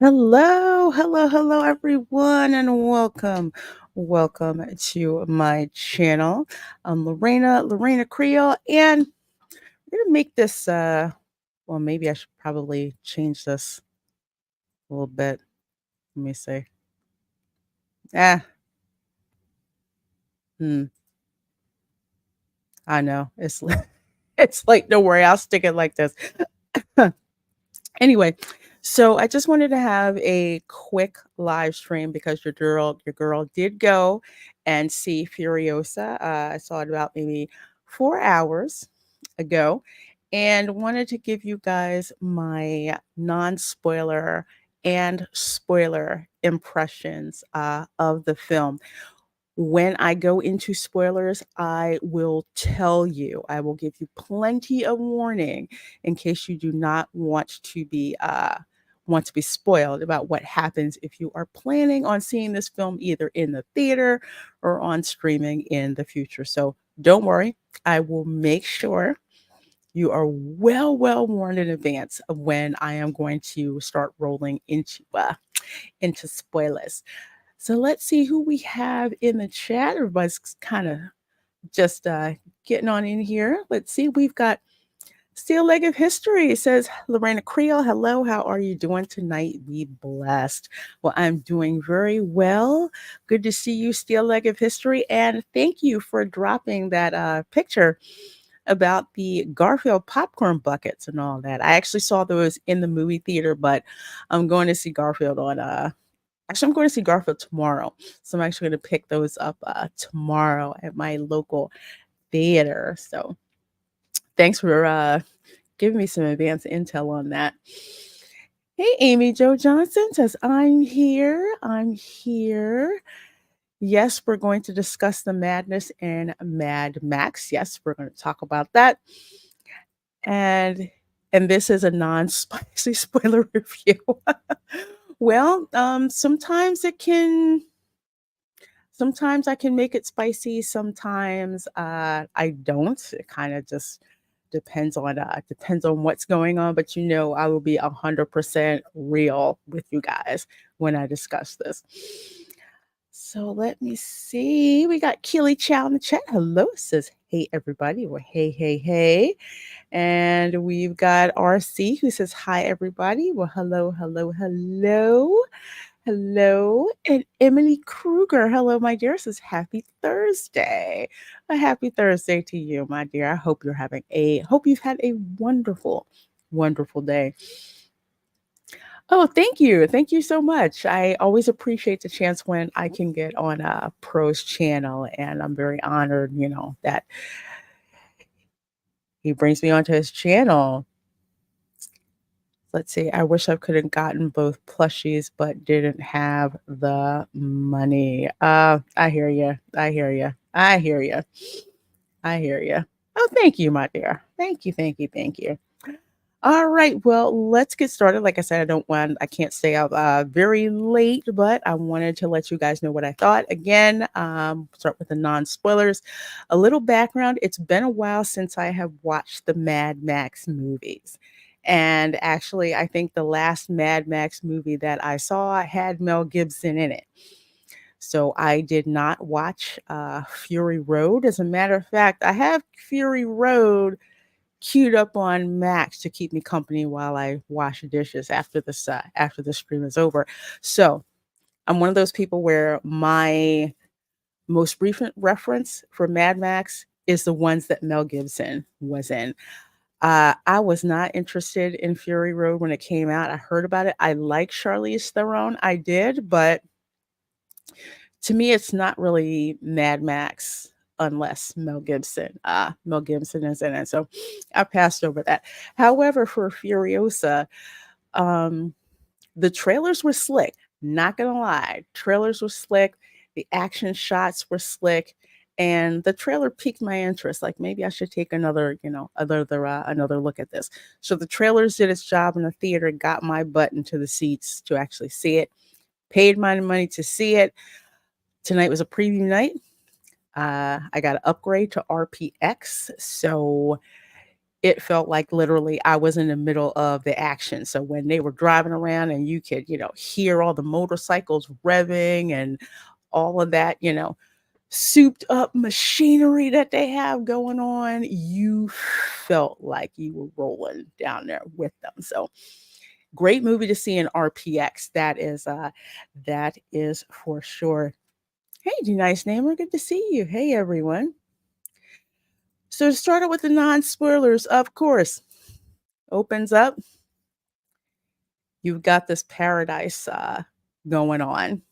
Hello, everyone, and welcome to my channel. I'm Lorena Creole, and we're gonna make this. Well, maybe I should probably change this a little bit. Let me see. Ah, hmm, I know it's it's like don't worry, I'll stick it like this. Anyway, so I just wanted to have a quick live stream because your girl did go and see Furiosa. I saw it about maybe 4 hours ago and wanted to give you guys my non-spoiler and spoiler impressions of the film. When I go into spoilers, I will tell you. I will give you plenty of warning in case you do not want to be spoiled about what happens if you are planning on seeing this film either in the theater or on streaming in the future. So don't worry, I will make sure you are well warned in advance of when I am going to start rolling into spoilers. So let's see who we have in the chat. Everybody's kind of just getting on in here. Let's see. We've got Steel Leg of History. It says, Lorena Creole, hello. How are you doing tonight? Be blessed. Well, I'm doing very well. Good to see you, Steel Leg of History. And thank you for dropping that picture about the Garfield popcorn buckets and all that. I actually saw those in the movie theater, but I'm going to see Garfield on Actually, I'm going to see Garfield tomorrow. So I'm actually going to pick those up tomorrow at my local theater. So thanks for giving me some advance intel on that. Hey, Amy Jo Johnson says, I'm here. I'm here. Yes, we're going to discuss the madness in Mad Max. Yes, we're going to talk about that. And this is a non-spicy spoiler review. Well, sometimes I can make it spicy, sometimes I don't. It kind of just depends on what's going on, but I will be 100% real with you guys when I discuss this. So let me see. We got Keely Chow in the chat. Hello, says hey everybody, or hey. And we've got RC who says hi everybody. Well, hello. And Emily Kruger, hello, my dear, says happy Thursday. A happy Thursday to you, my dear. I hope you've had a wonderful day. Oh, thank you. Thank you so much. I always appreciate the chance when I can get on a pro's channel, and I'm very honored, that he brings me onto his channel. Let's see. I wish I could have gotten both plushies, but didn't have the money. I hear you. I hear you. I hear you. I hear you. Oh, thank you, my dear. Thank you. All right. Well, let's get started. Like I said, I can't stay out very late, but I wanted to let you guys know what I thought. Again, start with the non spoilers. A little background. It's been a while since I have watched the Mad Max movies. And actually, I think the last Mad Max movie that I saw had Mel Gibson in it. So I did not watch Fury Road. As a matter of fact, I have Fury Road queued up on Max to keep me company while I wash dishes after the stream is over. So I'm one of those people where my most recent reference for Mad Max is the ones that Mel Gibson was in. I was not interested in Fury Road when it came out. I heard about it. I like Charlize Theron. I did, but to me, it's not really Mad Max unless Mel Gibson is in it. So I passed over that. However, for Furiosa, um, the trailers were slick. Not gonna lie, trailers were slick. The action shots were slick, and the trailer piqued my interest. Like maybe I should take another look at this. So the trailers did its job in the theater, got my butt into the seats to actually see it. Paid my money to see it. Tonight was a preview night. I got an upgrade to RPX, so it felt like literally I was in the middle of the action. So when they were driving around and you could, hear all the motorcycles revving and all of that, souped up machinery that they have going on, you felt like you were rolling down there with them. So great movie to see in RPX. That is for sure. Hey, nice namer, good to see you. Hey everyone. So to start out with the non-spoilers, of course, opens up. You've got this paradise going on.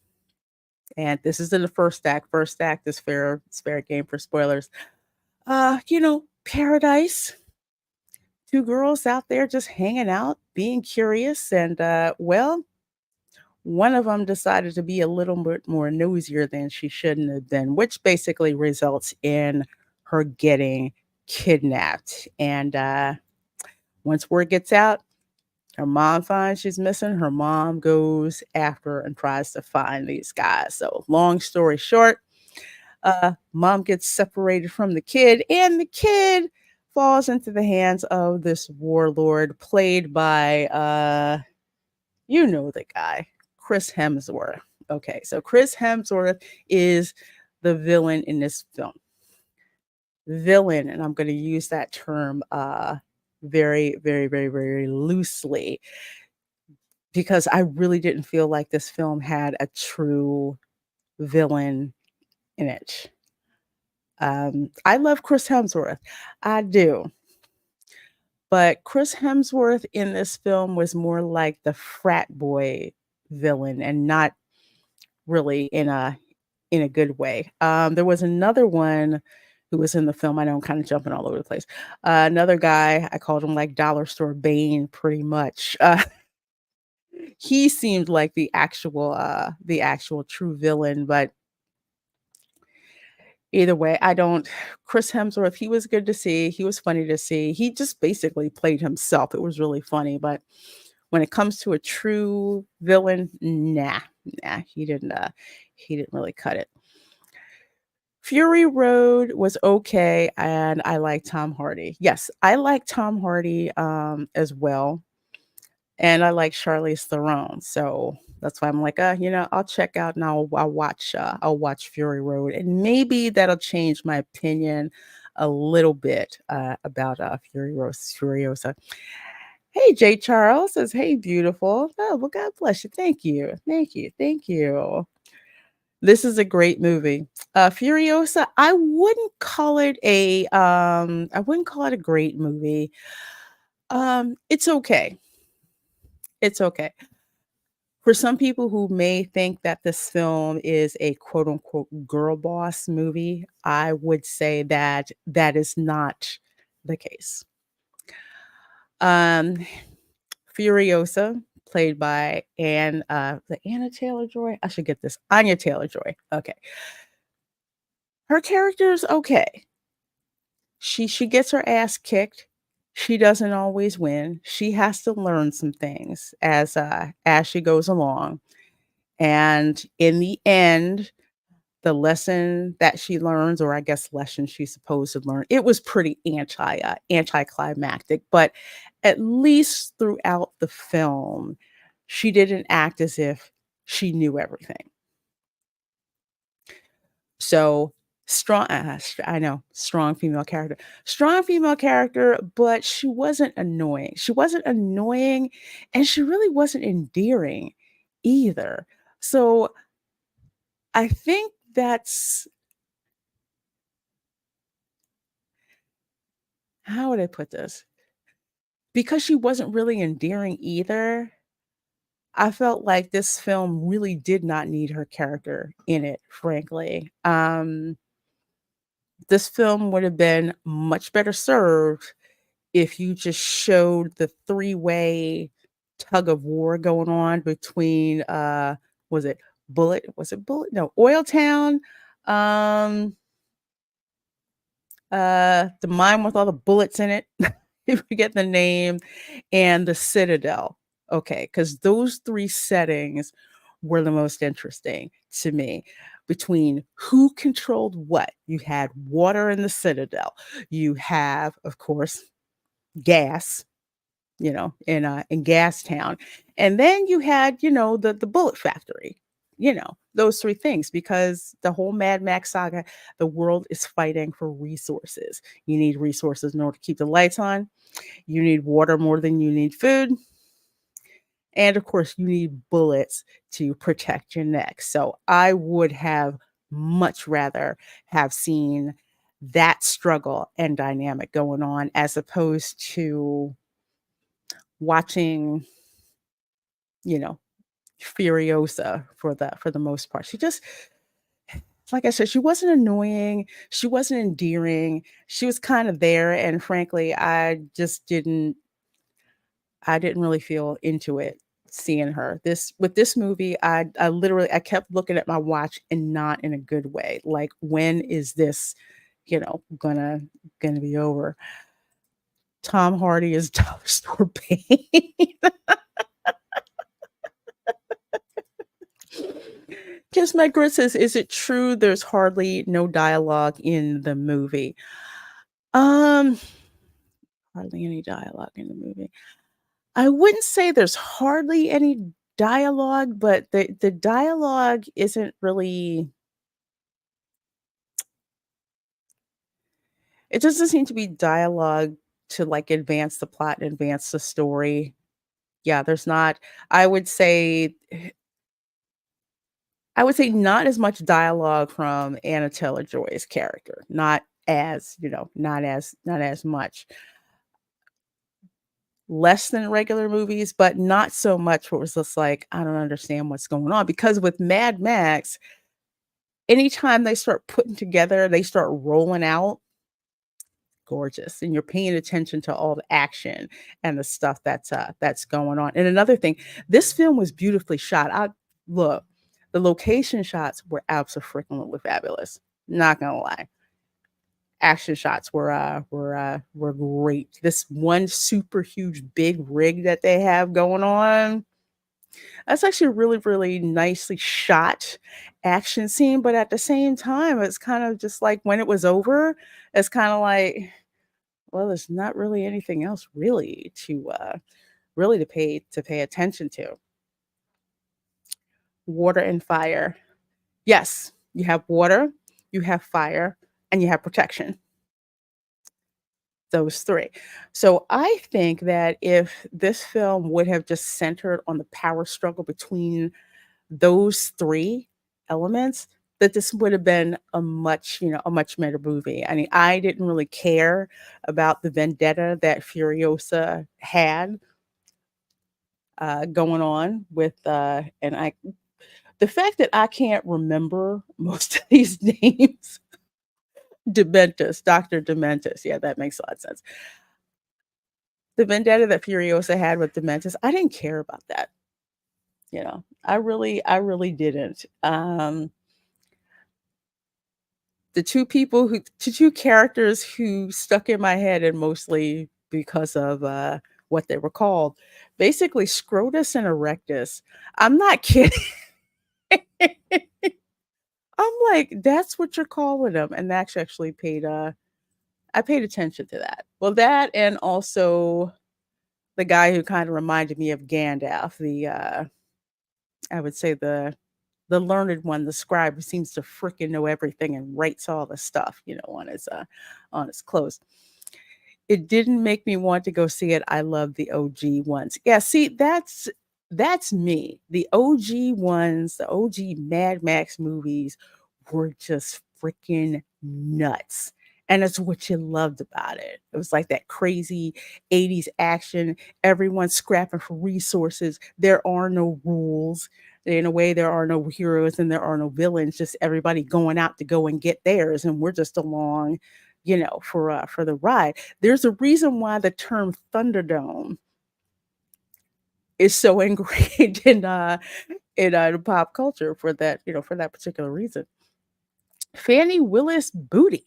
And this is in the first act. First act is fair, it's fair game for spoilers. Paradise. Two girls out there just hanging out, being curious, and well, one of them decided to be a little bit more nosier than she shouldn't have been, which basically results in her getting kidnapped. And once word gets out, her mom finds she's missing. Her mom goes after her and tries to find these guys. So, long story short, mom gets separated from the kid, and the kid falls into the hands of this warlord played by, the guy, Chris Hemsworth. Okay, so Chris Hemsworth is the villain in this film. Villain, and I'm going to use that term very, very, very, very loosely because I really didn't feel like this film had a true villain in it. I love Chris Hemsworth. I do. But Chris Hemsworth in this film was more like the frat boy villain and not really in a good way. There was another one who was in the film. I know I'm kind of jumping all over the place. Another guy, I called him like Dollar Store Bane, pretty much. He seemed like the actual true villain, but either way, I don't. Chris Hemsworth, he was good to see. He was funny to see. He just basically played himself. It was really funny, but when it comes to a true villain, nah, he didn't really cut it. Fury Road was okay, and I like Tom Hardy. Yes, I like Tom Hardy as well, and I like Charlize Theron. So that's why I'm like, I'll check out and I'll watch Fury Road, and maybe that'll change my opinion a little bit about Furiosa. Hey, Jay Charles says, "Hey, beautiful." Oh, well, God bless you. Thank you, thank you, thank you. This is a great movie. Furiosa, I wouldn't call it a great movie. It's okay. It's okay. For some people who may think that this film is a quote unquote girl boss movie, I would say that that is not the case. Um, Furiosa, played by Anna Taylor-Joy. I should get this. Anya Taylor-Joy. Okay. Her character is okay. She gets her ass kicked. She doesn't always win. She has to learn some things as she goes along. And in the end, the lesson that she learns, or I guess lesson she's supposed to learn, it was pretty anticlimactic. But at least throughout the film, she didn't act as if she knew everything. So strong, I know, strong female character, but she wasn't annoying. She wasn't annoying, and she really wasn't endearing either. So I think that's how would I put this? Because she wasn't really endearing either, I felt like this film really did not need her character in it, frankly. This film would have been much better served if you just showed the three-way tug of war going on between, was it Bullet? No, Oil Town, um, the mine with all the bullets in it, if you get the name, and the Citadel. Okay, because those 3 settings were the most interesting to me between who controlled what. You had water in the Citadel. You have, of course, gas, in Gas Town. And then you had, the bullet factory, those three things, because the whole Mad Max saga, the world is fighting for resources. You need resources in order to keep the lights on. You need water more than you need food. And of course, you need bullets to protect your neck. So I would have much rather have seen that struggle and dynamic going on as opposed to watching, you know, Furiosa for the most part. She just, like I said, she wasn't annoying, she wasn't endearing, she was kind of there, and frankly, I didn't really feel into it seeing her. This movie, I literally I kept looking at my watch and not in a good way. Like, when is this, gonna be over? Tom Hardy is dollar store paid. Kiss My Grit says, "Is it true there's hardly no dialogue in the movie?" Um, Hardly any dialogue in the movie. I wouldn't say there's hardly any dialogue, but the dialogue isn't really, it doesn't seem to be dialogue to, like, advance the plot and advance the story. Yeah, there's not. I would say I would say not as much dialogue from Anna Taylor-Joy's character. Not as much. Less than regular movies, but not so much where it was just like, I don't understand what's going on. Because with Mad Max, anytime they start putting together, they start rolling out, gorgeous, and you're paying attention to all the action and the stuff that's going on. And another thing, this film was beautifully shot. I look, the location shots were absolutely fabulous. Not gonna lie. Action shots were great. This one super huge big rig that they have going on, that's actually a really, really nicely shot action scene, but at the same time, it's kind of just like when it was over, it's kinda like, well, there's not really anything else really to pay attention to. Water and fire. Yes, you have water, you have fire, and you have protection. Those 3. So I think that if this film would have just centered on the power struggle between those 3 elements, that this would have been a much better movie. I mean, I didn't really care about the vendetta that Furiosa had, going on with, and I the fact that I can't remember most of these names. Dementis, Dr. Dementis, yeah, that makes a lot of sense. The vendetta that Furiosa had with Dementis, I didn't care about that, I really didn't. The 2 characters who stuck in my head, and mostly because of, what they were called, basically Scrotus and Erectus. I'm not kidding. I'm like, "That's what you're calling them," and actually I paid attention to that. Well, that, and also the guy who kinda reminded me of Gandalf, I would say the learned one, the scribe who seems to fricking know everything and writes all the stuff, on his clothes. It didn't make me want to go see it. I love the OG ones. Yeah, see, that's me. The OG ones, the OG Mad Max movies were just freaking nuts. And it's what you loved about it. It was like that crazy 80s action, everyone scrapping for resources. There are no rules. In a way, there are no heroes and there are no villains, just everybody going out to go and get theirs. And we're just along, for the ride. There's a reason why the term Thunderdome is so ingrained in pop culture for that particular reason. Fannie Willis Booty.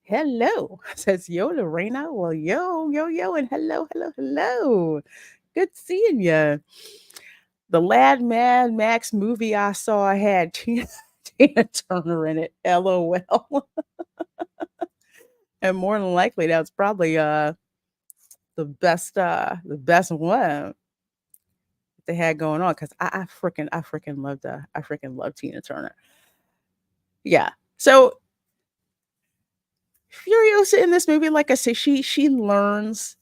Hello, says yo to Reina. Well, yo, yo, yo, and hello, hello, hello. Good seeing you. The Lad Mad Max movie I saw had Tina Turner in it. LOL. And more than likely, that's probably the best one they had going on because I freaking love Tina Turner. Yeah. So Furiosa in this movie, like I say, she learns,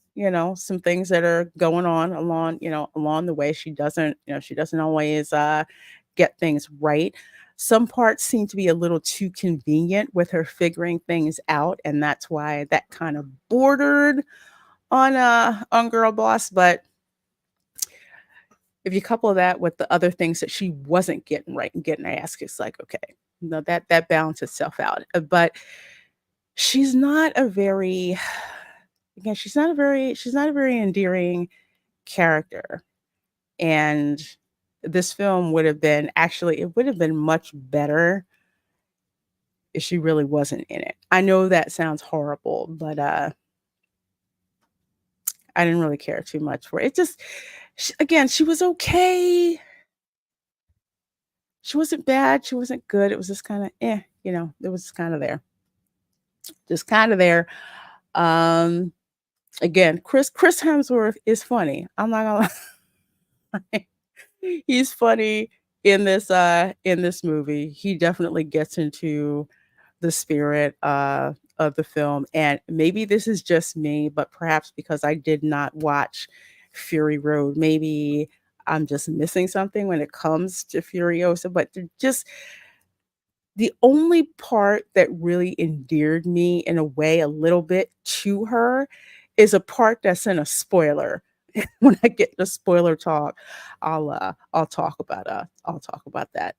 some things that are going on along the way. She doesn't always get things right. Some parts seem to be a little too convenient with her figuring things out, and that's why that kind of bordered on Girl Boss. But if you couple that with the other things that she wasn't getting right and getting her ass, it's like, okay, no, that balances itself out. But she's not a very again, she's not a very endearing character. And this film would have been actually it would have been much better if she really wasn't in it. I know that sounds horrible, but I didn't really care too much for it. It just again, she was okay. She wasn't bad, she wasn't good. It was just kind of it was kind of there. Just kind of there. Um Again, Chris Hemsworth is funny. I'm not gonna lie. He's funny in this movie. He definitely gets into the spirit of the film. And maybe this is just me, but perhaps because I did not watch Fury Road, maybe I'm just missing something when it comes to Furiosa. But just the only part that really endeared me in a way a little bit to her is a part that's in a spoiler. When I get the spoiler talk, I'll talk about that.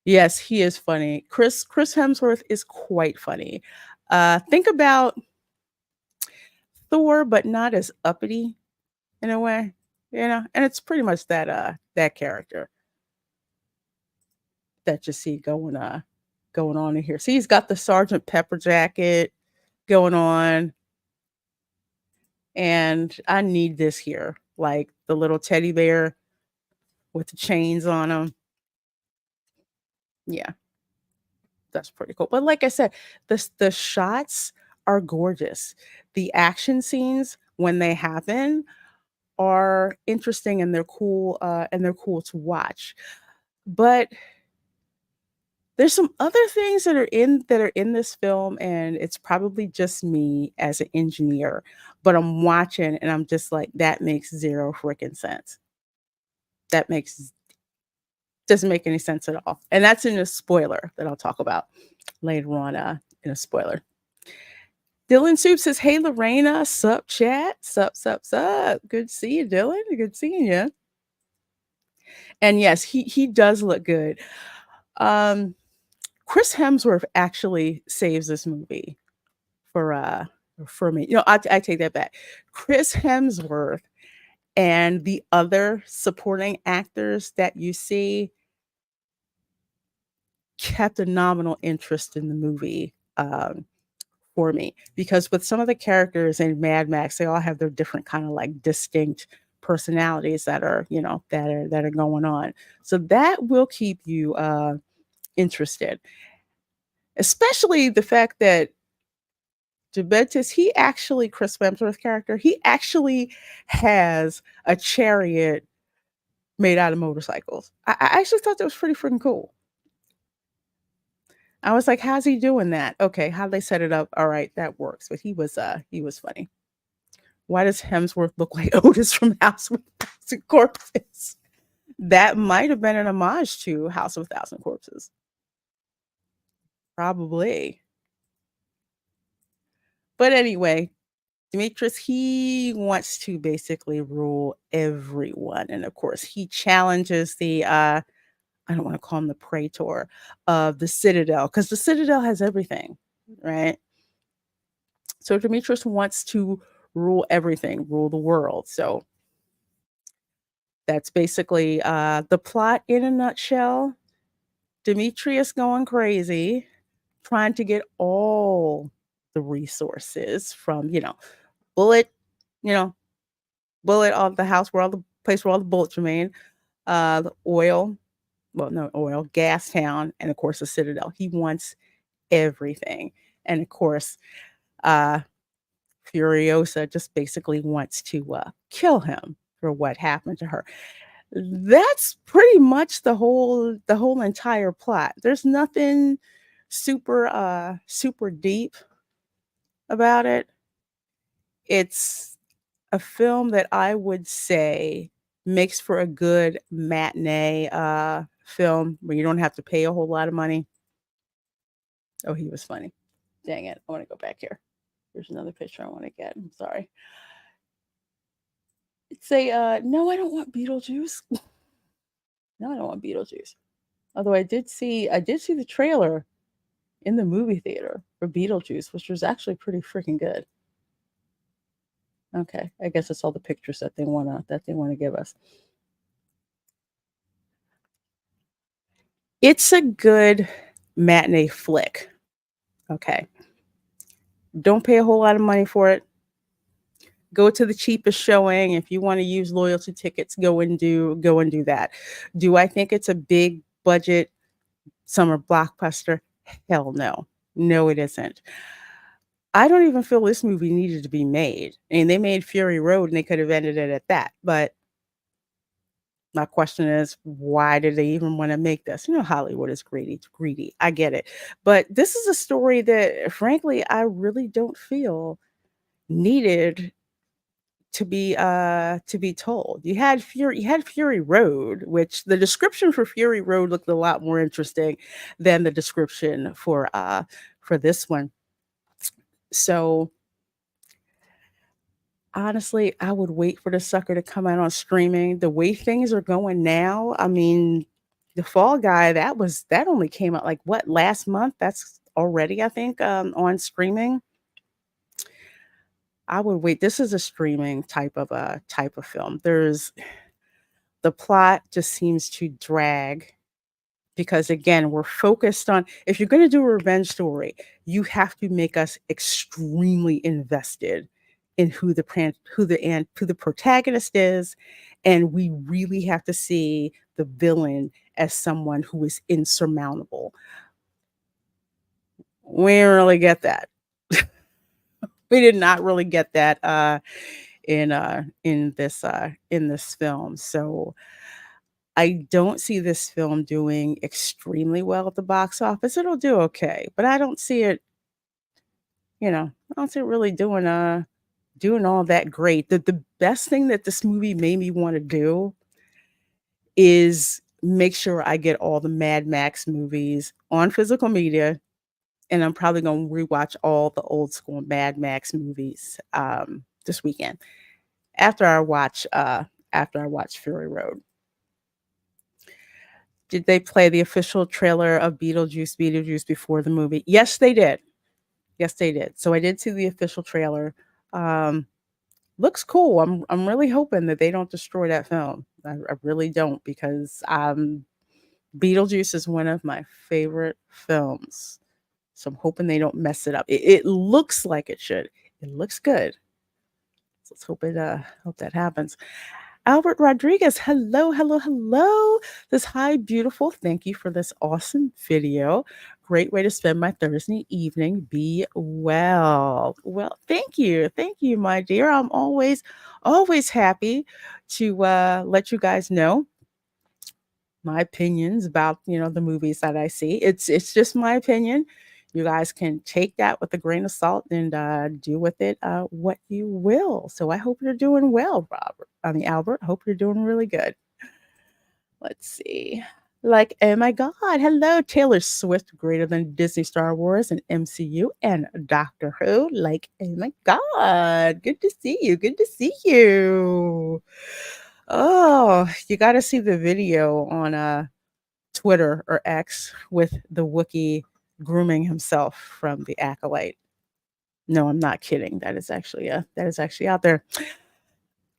Yes, he is funny. Chris Hemsworth is quite funny. Think about Thor, but not as uppity in a way, and it's pretty much that character that you see going on in here. See, he's got the Sergeant Pepper jacket going on, and I need this here, like the little teddy bear with the chains on him. Yeah, that's pretty cool. But like I said, the shots are gorgeous. The action scenes when they happen are interesting and they're cool to watch. But there's some other things that are in this film, and it's probably just me as an engineer, but I'm watching and I'm just like, that makes zero freaking sense. That makes doesn't make any sense at all. And that's in a spoiler that I'll talk about later on in a spoiler. Dylan Soup says, "Hey Lorena, sup chat, sup. Good to see you, Dylan. Good seeing you." And yes, he does look good. Um, Chris Hemsworth actually saves this movie for for me. I take that back. Chris Hemsworth and the other supporting actors that you see kept a nominal interest in the movie. For me, because with some of the characters in Mad Max, they all have their different kind of like distinct personalities that are, that are going on. So that will keep you interested. Especially the fact that Juventus, Chris Hemsworth's character, he actually has a chariot made out of motorcycles. I actually thought that was pretty freaking cool. I was like, how's he doing that? Okay, how they set it up? All right, that works. But he was funny. Why does Hemsworth look like Otis from House of a Thousand Corpses? That might have been an homage to House of a Thousand Corpses. Probably. But anyway, Demetrius, he wants to basically rule everyone. And of course, he challenges I don't want to call him the Praetor of the Citadel, because the Citadel has everything, right? So Demetrius wants to rule everything, rule the world. So that's basically the plot in a nutshell. Demetrius going crazy, trying to get all the resources from, Bullet, you know, Bullet of the house where all the place where all the bullets remain, the oil, well, no oil, gas town, and of course the Citadel. He wants everything. And of course, uh, Furiosa just basically wants to kill him for what happened to her. That's pretty much the whole entire plot. There's nothing super deep about it. It's a film that I would say makes for a good matinee film where you don't have to pay a whole lot of money. Oh, he was funny. Dang it. I want to go back here. There's another picture I want to get. I'm sorry. It's a no, I don't want Beetlejuice. No, I don't want Beetlejuice. Although I did see the trailer in the movie theater for Beetlejuice, which was actually pretty freaking good. Okay, I guess it's all the pictures that they wanna give us. It's a good matinee flick. Okay. Don't pay a whole lot of money for it. Go to the cheapest showing. If you want to use loyalty tickets, go and do that. Do I think it's a big budget summer blockbuster? Hell no. No, it isn't. I don't even feel this movie needed to be made. I mean, they made Fury Road and they could have ended it at that. But my question is, why did they even want to make this? Hollywood is greedy. It's greedy. I get it. But this is a story that, frankly, I really don't feel needed to be told. You had Fury Road, which the description for Fury Road looked a lot more interesting than the description for this one. So honestly, I would wait for the sucker to come out on streaming. The way things are going now, I mean, the Fall Guy, that only came out like what, last month? That's already, I think, on streaming. I would wait. This is a streaming type of film. The plot just seems to drag because again, we're focused on, if you're going to do a revenge story, you have to make us extremely invested in who the protagonist is, and we really have to see the villain as someone who is insurmountable. We didn't really get that. We did not really get that in this film. So I don't see this film doing extremely well at the box office. It'll do okay, but I don't see it, I don't see it really doing all that great. The best thing that this movie made me want to do is make sure I get all the Mad Max movies on physical media, and I'm probably going to rewatch all the old school Mad Max movies this weekend after I watch Fury Road. Did they play the official trailer of Beetlejuice before the movie? Yes, they did. Yes, they did. So I did see the official trailer. Um, Looks cool. I'm really hoping that they don't destroy that film. I really don't, because Beetlejuice is one of my favorite films. So I'm hoping they don't mess it up. It looks like it should. It looks good. So let's hope that happens. Albert Rodriguez, hello, hello, hello. This hi, beautiful. Thank you for this awesome video. Great way to spend my Thursday evening. Be well. Well, thank you. Thank you, my dear. I'm always happy to let you guys know my opinions about, the movies that I see. It's just my opinion. You guys can take that with a grain of salt and do with it what you will. So I hope you're doing well, Albert. Hope you're doing really good. Let's see. Like, oh my God, hello, Taylor Swift, greater than Disney, Star Wars, and MCU, and Doctor Who. Like, oh my God, good to see you. Good to see you. Oh, you got to see the video on Twitter or X with the Wookiee grooming himself from the Acolyte. No, I'm not kidding. That is actually out there.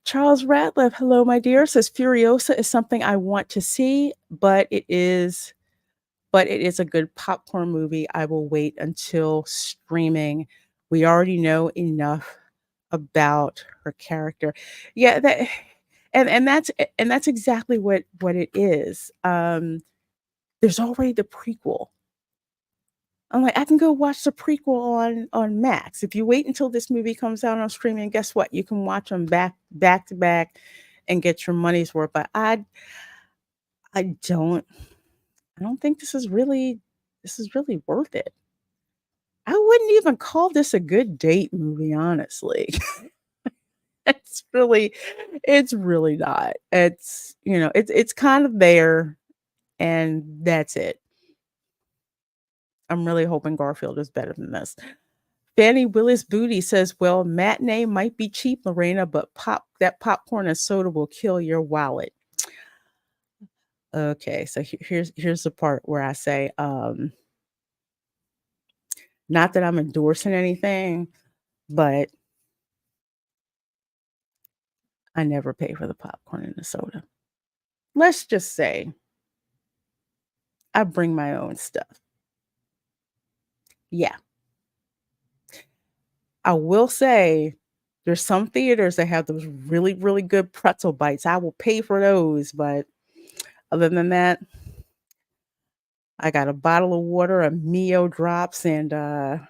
Charles Ratliff, hello, my dear, says Furiosa is something I want to see, but it is a good popcorn movie. I will wait until streaming. We already know enough about her character. Yeah, and that's exactly what it is. There's already the prequel. I'm like, I can go watch the prequel on Max. If you wait until this movie comes out on streaming, guess what? You can watch them back to back and get your money's worth. But I don't think this is really worth it. I wouldn't even call this a good date movie, honestly. It's really it's really not. It's, it's kind of there and that's it. I'm really hoping Garfield is better than this. Fannie Willis Booty says, "Well, matinee might be cheap, Lorena, but popcorn and soda will kill your wallet." Okay, so here's the part where I say, not that I'm endorsing anything, but I never pay for the popcorn and the soda. Let's just say I bring my own stuff. Yeah. I will say there's some theaters that have those really, really good pretzel bites. I will pay for those, but other than that, I got a bottle of water, a Mio drops, and that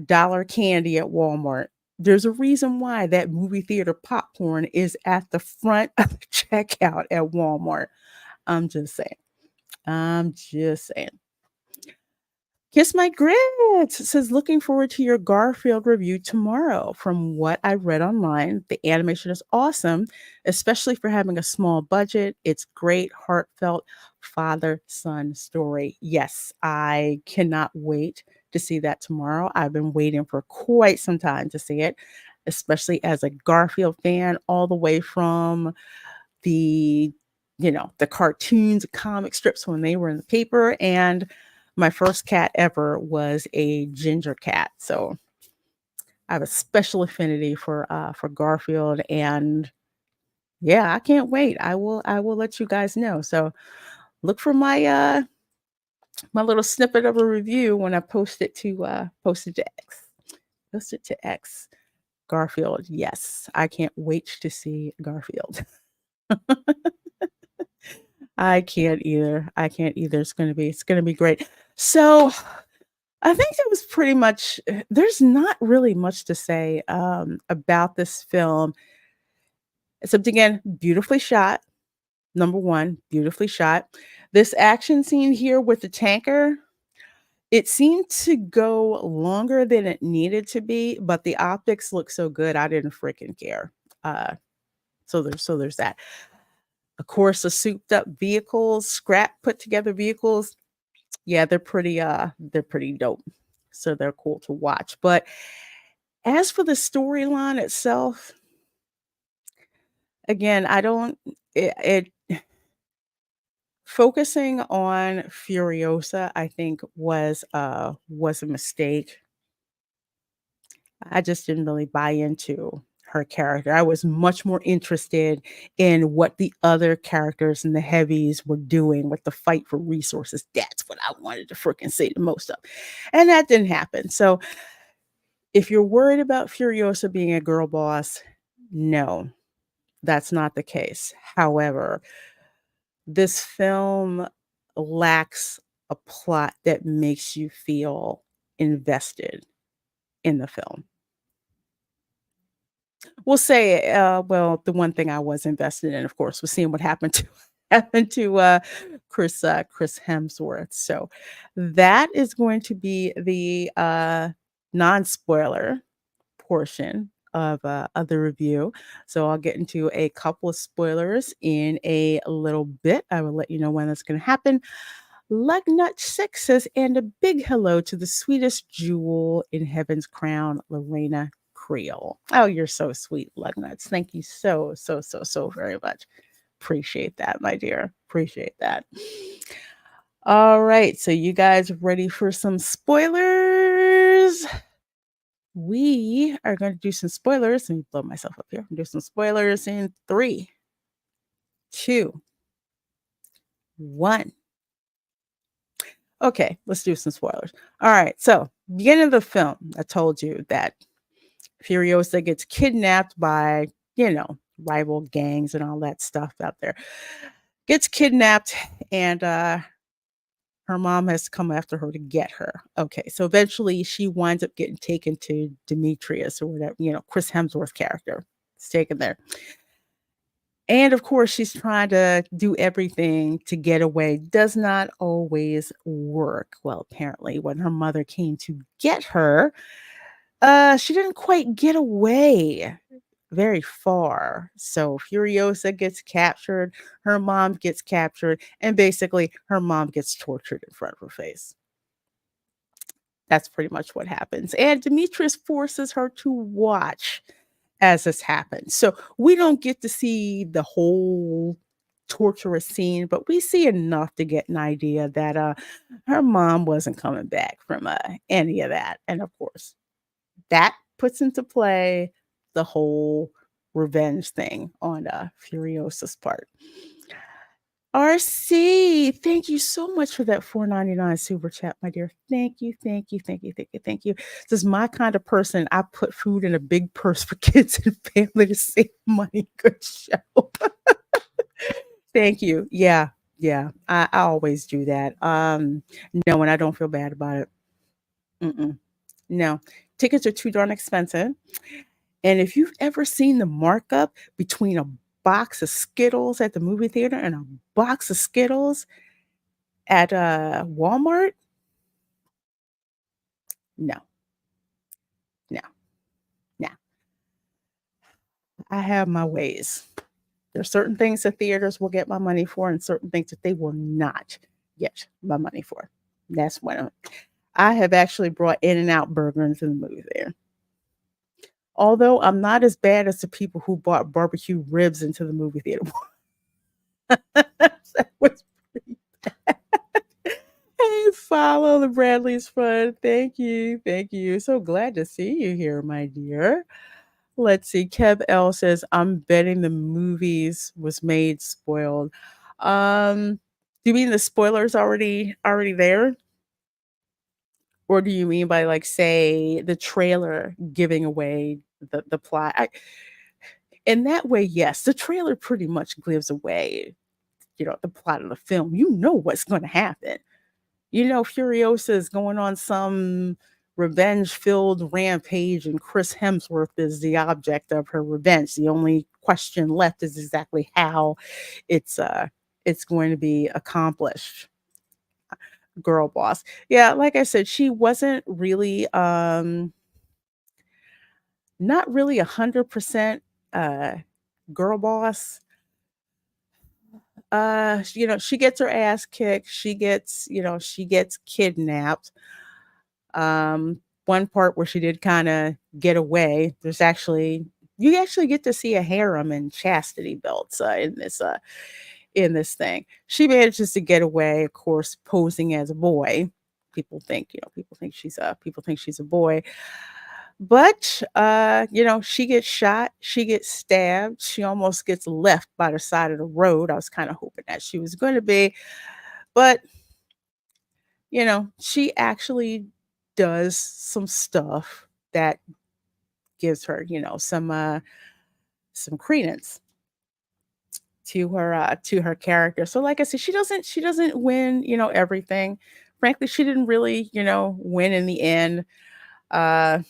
dollar candy at Walmart. There's a reason why that movie theater popcorn is at the front of the checkout at Walmart. I'm just saying. I'm just saying. Kiss My Grits says, "Looking forward to your Garfield review tomorrow. From what I read online, the animation is awesome, especially for having a small budget. It's great, heartfelt father-son story." Yes, I cannot wait to see that tomorrow. I've been waiting for quite some time to see it, especially as a Garfield fan, all the way from the the cartoons, comic strips when they were in the paper, and my first cat ever was a ginger cat. So I have a special affinity for Garfield, and yeah, I can't wait. I will let you guys know. So look for my little snippet of a review when I post it to X. Post it to X. Garfield. Yes, I can't wait to see Garfield. I can't either. I can't either. It's gonna be great. So I think that was pretty much there's not really much to say about this film, except again, beautifully shot. Number one, beautifully shot. This action scene here with the tanker, it seemed to go longer than it needed to be, but the optics look so good, I didn't freaking care. Uh, so there's that. Of course, the souped up vehicles, scrap put together vehicles, yeah, they're pretty dope. So they're cool to watch. But as for the storyline itself, again, I don't it focusing on Furiosa, I think was a mistake. I just didn't really buy into her character. I was much more interested in what the other characters and the heavies were doing with the fight for resources. That's what I wanted to freaking see the most of. And that didn't happen. So if you're worried about Furiosa being a girl boss, no, that's not the case. However, this film lacks a plot that makes you feel invested in the film. We'll say, well, the one thing I was invested in, of course, was seeing what happened to happened to Chris Hemsworth. So that is going to be the non-spoiler portion of the review. So I'll get into a couple of spoilers in a little bit. I will let you know when that's going to happen. Lugnut6 says, "And a big hello to the sweetest jewel in heaven's crown, Lorena Creole." Oh, you're so sweet, Lugnuts. Thank you so, so, so, so very much. Appreciate that, my dear. Appreciate that. All right. So you guys ready for some spoilers? We are going to do some spoilers. Let me blow myself up here. Do some spoilers in 3, 2, 1. Okay, let's do some spoilers. All right, so beginning of the film, I told you that Furiosa gets kidnapped by, rival gangs and all that stuff out there. Gets kidnapped, and her mom has to come after her to get her. Okay, so eventually she winds up getting taken to Demetrius or whatever, Chris Hemsworth character is taken there. And of course, she's trying to do everything to get away. Does not always work. Well, apparently, when her mother came to get her, she didn't quite get away very far. So Furiosa gets captured, her mom gets captured, and basically her mom gets tortured in front of her face. That's pretty much what happens. And Demetrius forces her to watch as this happens. So we don't get to see the whole torturous scene, but we see enough to get an idea that her mom wasn't coming back from any of that. And of course, that puts into play the whole revenge thing on Furiosa's part. RC, thank you so much for that $4.99 super chat, my dear. Thank you, thank you, thank you, thank you, thank you. This is my kind of person. I put food in a big purse for kids and family to save money. Good show. Thank you. Yeah, yeah. I always do that. No, and I don't feel bad about it. No, tickets are too darn expensive. And if you've ever seen the markup between a box of Skittles at the movie theater and a box of Skittles at Walmart, no, no, no. I have my ways. There are certain things that theaters will get my money for, and certain things that they will not get my money for. That's when I have actually brought In-N-Out Burger into the movie theater. Although I'm not as bad as the people who bought barbecue ribs into the movie theater. That was pretty bad. Hey, follow the Bradley's Fun. Thank you. Thank you. So glad to see you here, my dear. Let's see. Kev L says, I'm betting the movies was made spoiled. Do you mean the spoilers already there? Or do you mean by like say the trailer giving away the plot? In that way, yes, the trailer pretty much gives away, the plot of the film. You know what's going to happen. Furiosa is going on some revenge-filled rampage, and Chris Hemsworth is the object of her revenge. The only question left is exactly how it's going to be accomplished. Girl boss. Yeah, like I said, she wasn't really not really 100% uh girl boss. She gets her ass kicked. She gets kidnapped. One part where she did kind of get away. You actually get to see a harem and chastity belts in this thing. She manages to get away, of course, posing as a boy. People think she's a boy. But she gets shot, she gets stabbed, she almost gets left by the side of the road. I was kind of hoping that she was going to be, but she actually does some stuff that gives her, some credence to her character. So like I said, she doesn't win, everything. Frankly, she didn't really, win in the end. Uh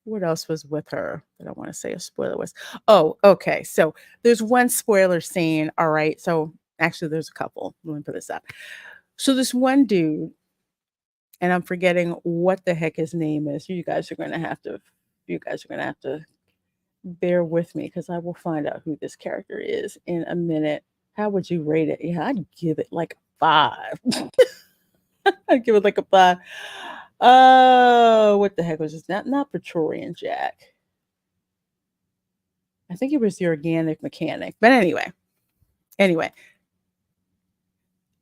what else was with her that I want to say a spoiler was? Oh, okay. So there's one spoiler scene. All right. So actually there's a couple. Let me put this up. So this one dude, and I'm forgetting what the heck his name is. You guys are gonna have to bear with me because I will find out who this character is in a minute. How would you rate it? Yeah, I'd give it like a 5. I'd give it like a 5. Oh, what the heck was this? Not Praetorian Jack. I think it was the organic mechanic. But anyway,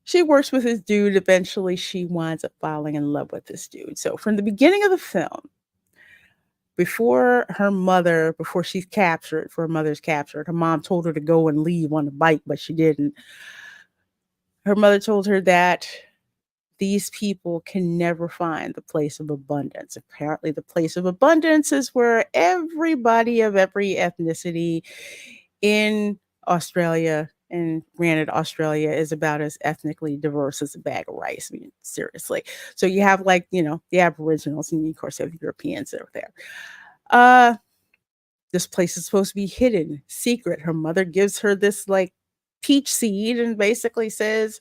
she works with this dude. Eventually, she winds up falling in love with this dude. So from the beginning of the film, before she's captured, before her mother's captured, her mom told her to go and leave on a bike, but she didn't. Her mother told her that these people can never find the place of abundance. Apparently, the place of abundance is where everybody of every ethnicity in Australia and granted, Australia is about as ethnically diverse as a bag of rice. I mean, seriously. So you have like, the Aboriginals and you, of course, have Europeans that are there. Uh, this place is supposed to be hidden, secret. Her mother gives her this like peach seed and basically says,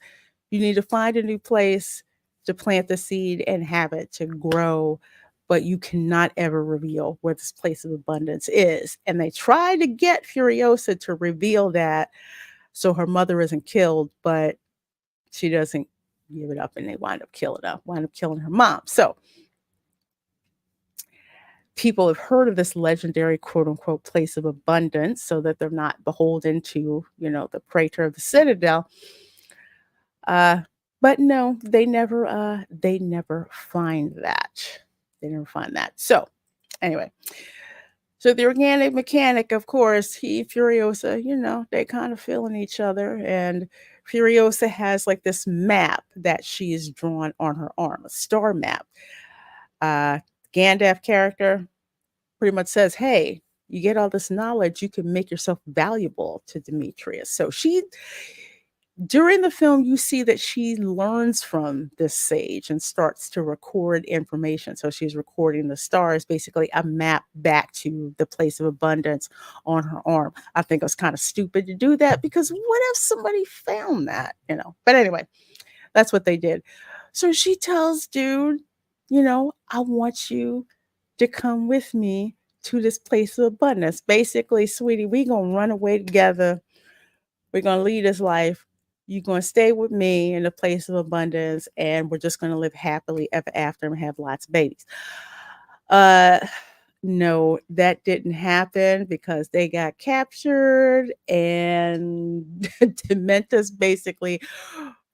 you need to find a new place to plant the seed and have it to grow, but you cannot ever reveal where this place of abundance is. And they try to get Furiosa to reveal that so her mother isn't killed, but she doesn't give it up and they wind up killing her mom. So people have heard of this legendary quote unquote place of abundance so that they're not beholden to, the praetor of the citadel. Uh, but no, they never find that. They never find that. So anyway, so the organic mechanic, of course, Furiosa, they kind of feeling each other. And Furiosa has like this map that she's drawn on her arm, a star map. Uh, Gandalf character pretty much says, hey, you get all this knowledge, you can make yourself valuable to Demetrius. So during the film, you see that she learns from this sage and starts to record information. So she's recording the stars, basically a map back to the place of abundance on her arm. I think it was kind of stupid to do that because what if somebody found that? But anyway, that's what they did. So she tells dude, I want you to come with me to this place of abundance. Basically, sweetie, we gonna run away together. We're going to lead this life. You're going to stay with me in a place of abundance, and we're just going to live happily ever after and have lots of babies. Uh, no, that didn't happen because they got captured, and Dementus basically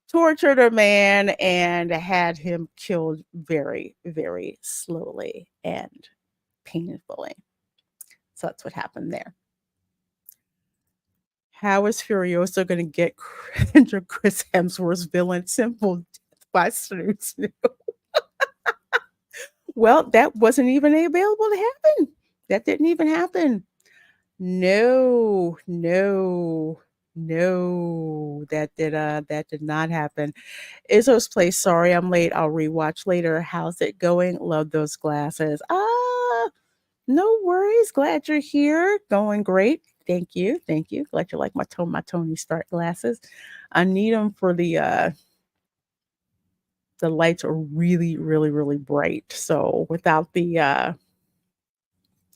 tortured a man and had him killed very, very slowly and painfully. So that's what happened there. How is Furiosa going to get Chris Hemsworth's villain? Simple death by snooze. Well, that wasn't even available to happen. That didn't even happen. No, no, no. That did not happen. Izzo's place. Sorry, I'm late. I'll rewatch later. How's it going? Love those glasses. No worries. Glad you're here. Going great. Thank you. Thank you. Glad you like my Tony Stark glasses. I need them for the lights are really, really, really bright. So without the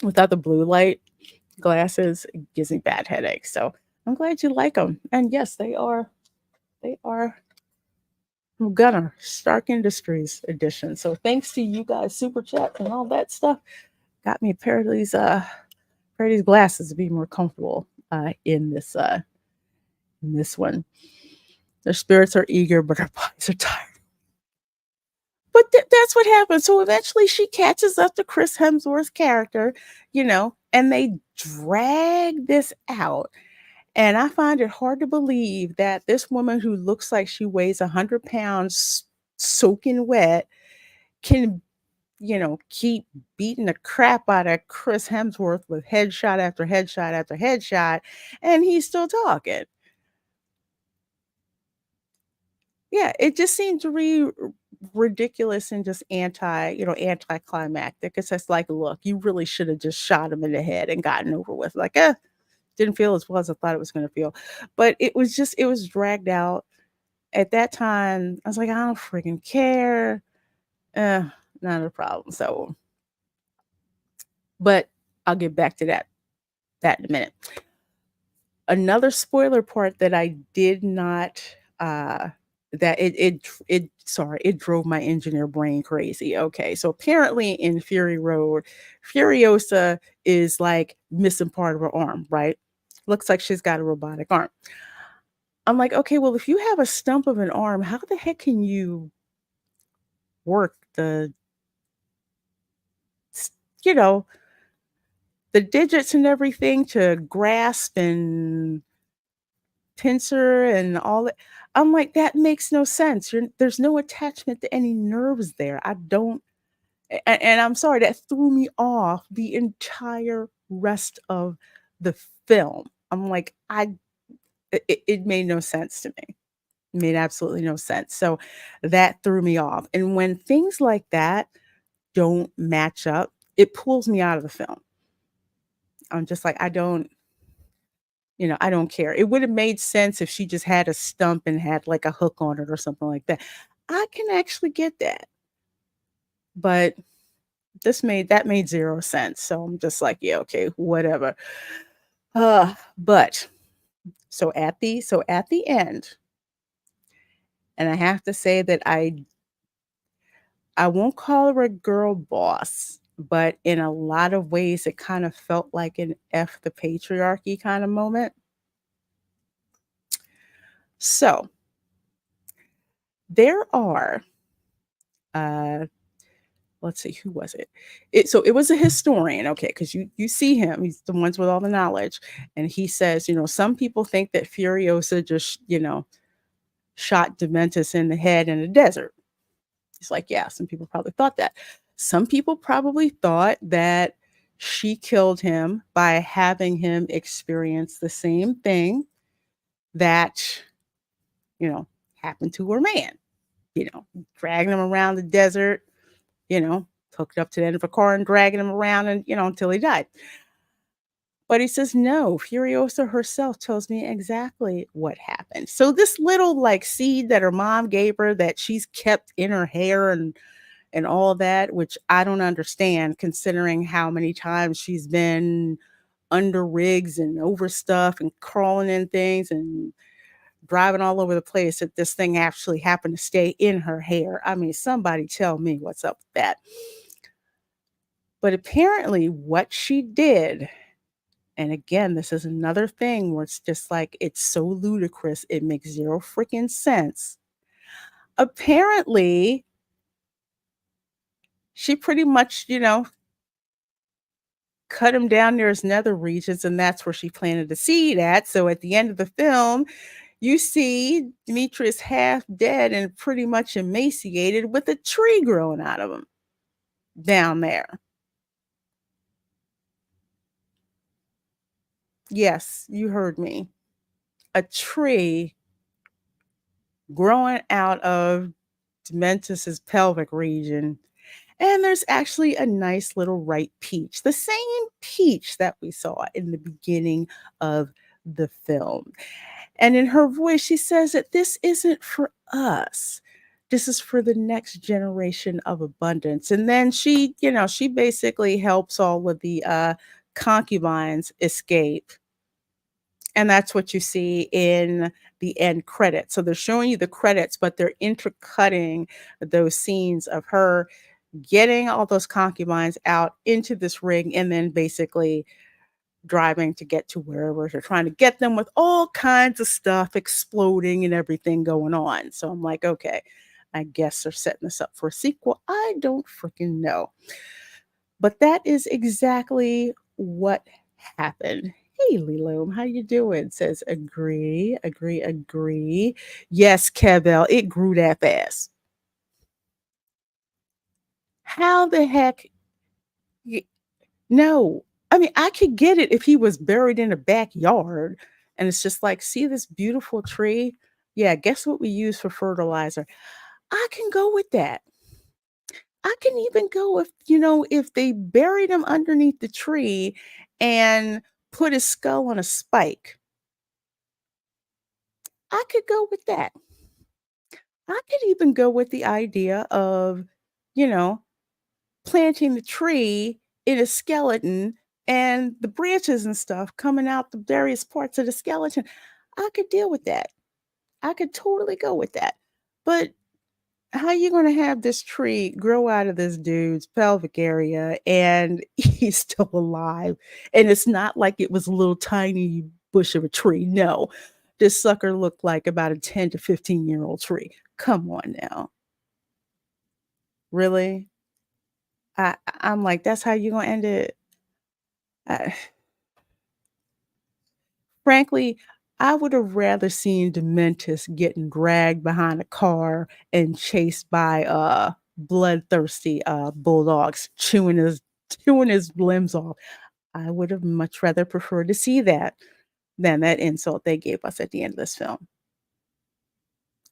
blue light glasses, it gives me bad headaches. So I'm glad you like them. And yes, they are from Gunner Stark Industries edition. So thanks to you guys, super chat and all that stuff. Got me a pair of these glasses to be more comfortable in this one. Their spirits are eager, but their bodies are tired. But that's what happens. So eventually she catches up to Chris Hemsworth's character, and they drag this out. And I find it hard to believe that this woman who looks like she weighs 100 pounds soaking wet can, keep beating the crap out of Chris Hemsworth with headshot after headshot after headshot, and he's still talking. Yeah, it just seemed to be ridiculous and just anticlimactic. It's just like, look, you really should have just shot him in the head and gotten over with. Like, didn't feel as well as I thought it was going to feel. But it was dragged out. At that time, I was like, I don't freaking care. Not a problem. So, but I'll get back to that in a minute. Another spoiler part that I did not that it drove my engineer brain crazy. Okay, so apparently in Fury Road, Furiosa is like missing part of her arm, right? Looks like she's got a robotic arm. I'm like, okay, well, if you have a stump of an arm, how the heck can you work you know, the digits and everything to grasp and pincer and all that. I'm like, that makes no sense. There's no attachment to any nerves there. I don't, and I'm sorry, that threw me off the entire rest of the film. I'm like, It made no sense to me. It made absolutely no sense. So that threw me off. And when things like that don't match up, it pulls me out of the film. I'm just like, I don't, I don't care. It would have made sense if she just had a stump and had like a hook on it or something like that. I can actually get that. But that made 0 sense. So I'm just like, yeah, okay, whatever. But so at the end, and I have to say that I won't call her a girl boss, but in a lot of ways it kind of felt like an F the patriarchy kind of moment. So there are uh let's see, who was it? It was a historian, okay, because you see him, he's the ones with all the knowledge, and he says, some people think that Furiosa just, shot Dementus in the head in the desert. He's like, yeah, some people probably thought that. Some people probably thought that she killed him by having him experience the same thing that, you know, happened to her man, dragging him around the desert, you know, hooked up to the end of a car and dragging him around and, until he died. But he says, no, Furiosa herself tells me exactly what happened. So this little like seed that her mom gave her that she's kept in her hair and all that, which I don't understand considering how many times she's been under rigs and over stuff and crawling in things and driving all over the place, that this thing actually happened to stay in her hair. I mean, somebody tell me what's up with that. But apparently what she did, and again, this is another thing where it's just like, it's so ludicrous, it makes 0 freaking sense. Apparently, she pretty much, cut him down near his nether regions, and that's where she planted the seed at. So at the end of the film, you see Demetrius half dead and pretty much emaciated with a tree growing out of him down there. Yes, you heard me. A tree growing out of Dementus's pelvic region. And there's actually a nice little ripe peach, the same peach that we saw in the beginning of the film. And in her voice, she says that this isn't for us. This is for the next generation of abundance. And then she basically helps all of the concubines escape. And that's what you see in the end credits. So they're showing you the credits, but they're intercutting those scenes of her getting all those concubines out into this ring and then basically driving to get to wherever they're trying to get them, with all kinds of stuff exploding and everything going on. So I'm like, okay, I guess they're setting us up for a sequel. I don't freaking know. But that is exactly what happened. Hey, Liloom, how you doing? Says agree, agree, agree. Yes, Kevell, it grew that fast. How the heck? No. I mean, I could get it if he was buried in a backyard and it's just like, see this beautiful tree? Yeah, guess what we use for fertilizer? I can go with that. I can even go if they buried him underneath the tree and put his skull on a spike. I could go with that. I could even go with the idea of, you know, planting the tree in a skeleton and the branches and stuff coming out the various parts of the skeleton. I could deal with that. I could totally go with that. But how you gonna have this tree grow out of this dude's pelvic area and he's still alive? And it's not like it was a little tiny bush of a tree. No, this sucker looked like about a 10 to 15-year-old tree. Come on now. Really? I'm like, that's how you gonna end it? I, frankly, I would have rather seen Dementus getting dragged behind a car and chased by bloodthirsty bulldogs chewing his limbs off. I would have much rather preferred to see that. than that insult they gave us at the end of this film.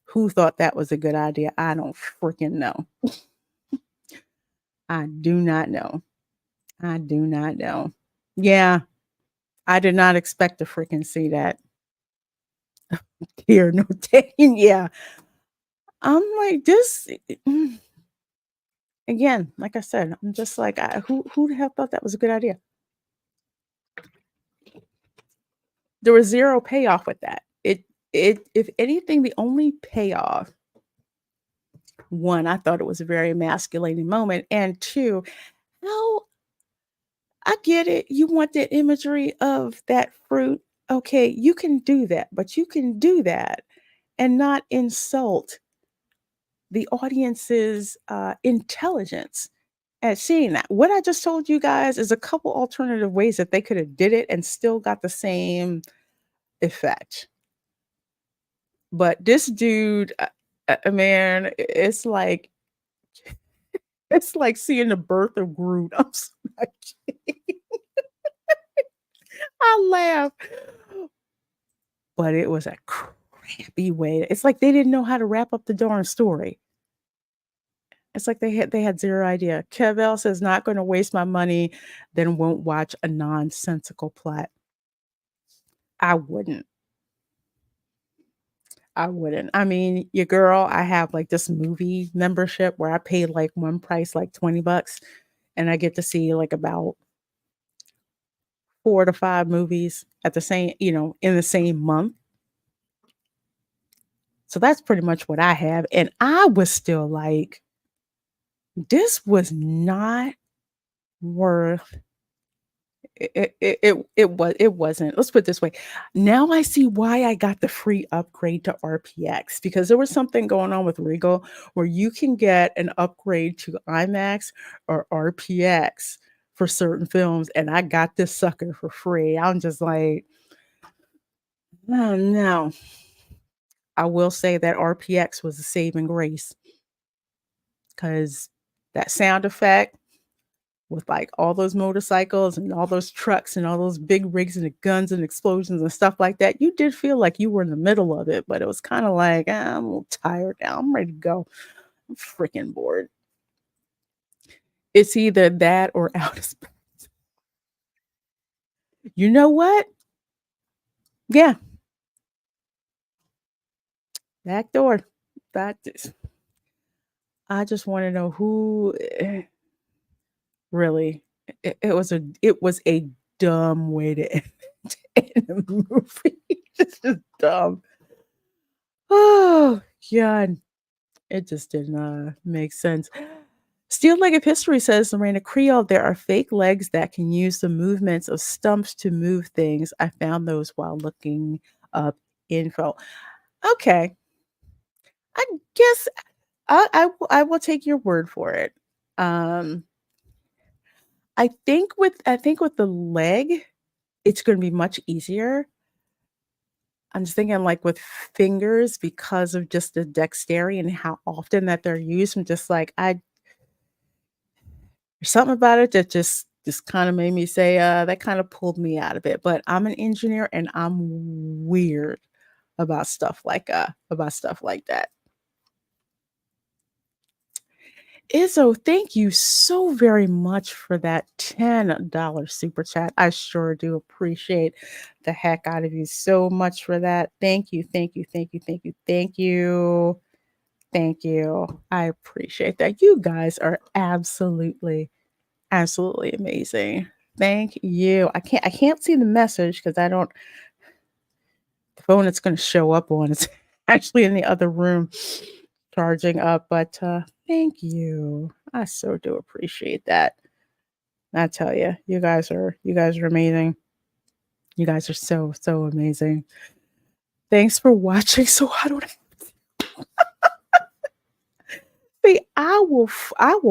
Who thought that was a good idea? I don't freaking know. I do not know. I do not know. Yeah, I did not expect to freaking see that. Here, no taking. Yeah, I'm like this. Again, like I said, I'm just like, who the hell thought that was a good idea? There was zero payoff with that. If anything, the only payoff, one, I thought it was a very emasculating moment, and two, how I get it. You want the imagery of that fruit. Okay, you can do that, but you can do that and not insult the audience's intelligence at seeing that. What I just told you guys is a couple alternative ways that they could have did it and still got the same effect. But this dude, man, it's like seeing the birth of Groot. I'm sorry. I laugh, but it was a crappy way. It's like they didn't know how to wrap up the darn story. It's like they had zero idea. Cavell says, "Not gonna waste my money, then won't watch a nonsensical plot." I wouldn't. I wouldn't. I mean, your girl, I have like this movie membership where I pay like one price, like $20, and I get to see like about 4 to 5 movies at the same, in the same month. So that's pretty much what I have. And I was still like, this was not worth it wasn't. Let's put it this way. Now I see why I got the free upgrade to RPX, because there was something going on with Regal where you can get an upgrade to IMAX or RPX for certain films, and I got this sucker for free. I'm just like, oh no. I will say that RPX was a saving grace, because that sound effect with like all those motorcycles and all those trucks and all those big rigs and the guns and explosions and stuff like that, you did feel like you were in the middle of it, but it was kind of like, I'm a little tired now. I'm ready to go. I'm freaking bored. It's either that or out of space. You know what? Yeah, back door. That is, I just want to know who really. It was a dumb way to end, end a movie. This is dumb. Oh God. It just did not make sense. Steel Leg of History says, Reina Creole, there are fake legs that can use the movements of stumps to move things. I found those while looking up info. Okay. I guess I will take your word for it. Um, I think with the leg, it's gonna be much easier. I'm just thinking like with fingers, because of just the dexterity and how often that they're used. I'm just like, there's something about it that just kinda made me say, that kinda pulled me out of it, but I'm an engineer and I'm weird about stuff like that. Izzo, thank you so very much for that $10 super chat. I sure do appreciate the heck out of you so much for that. Thank you, thank you, thank you, thank you, thank you, thank you. I appreciate that. You guys are absolutely amazing. Thank you. I can't see the message because I don't the phone it's gonna show up on is actually in the other room charging up, but thank you. I so do appreciate that. I tell you, you guys are amazing. You guys are so amazing. Thanks for watching. So I don't see. I will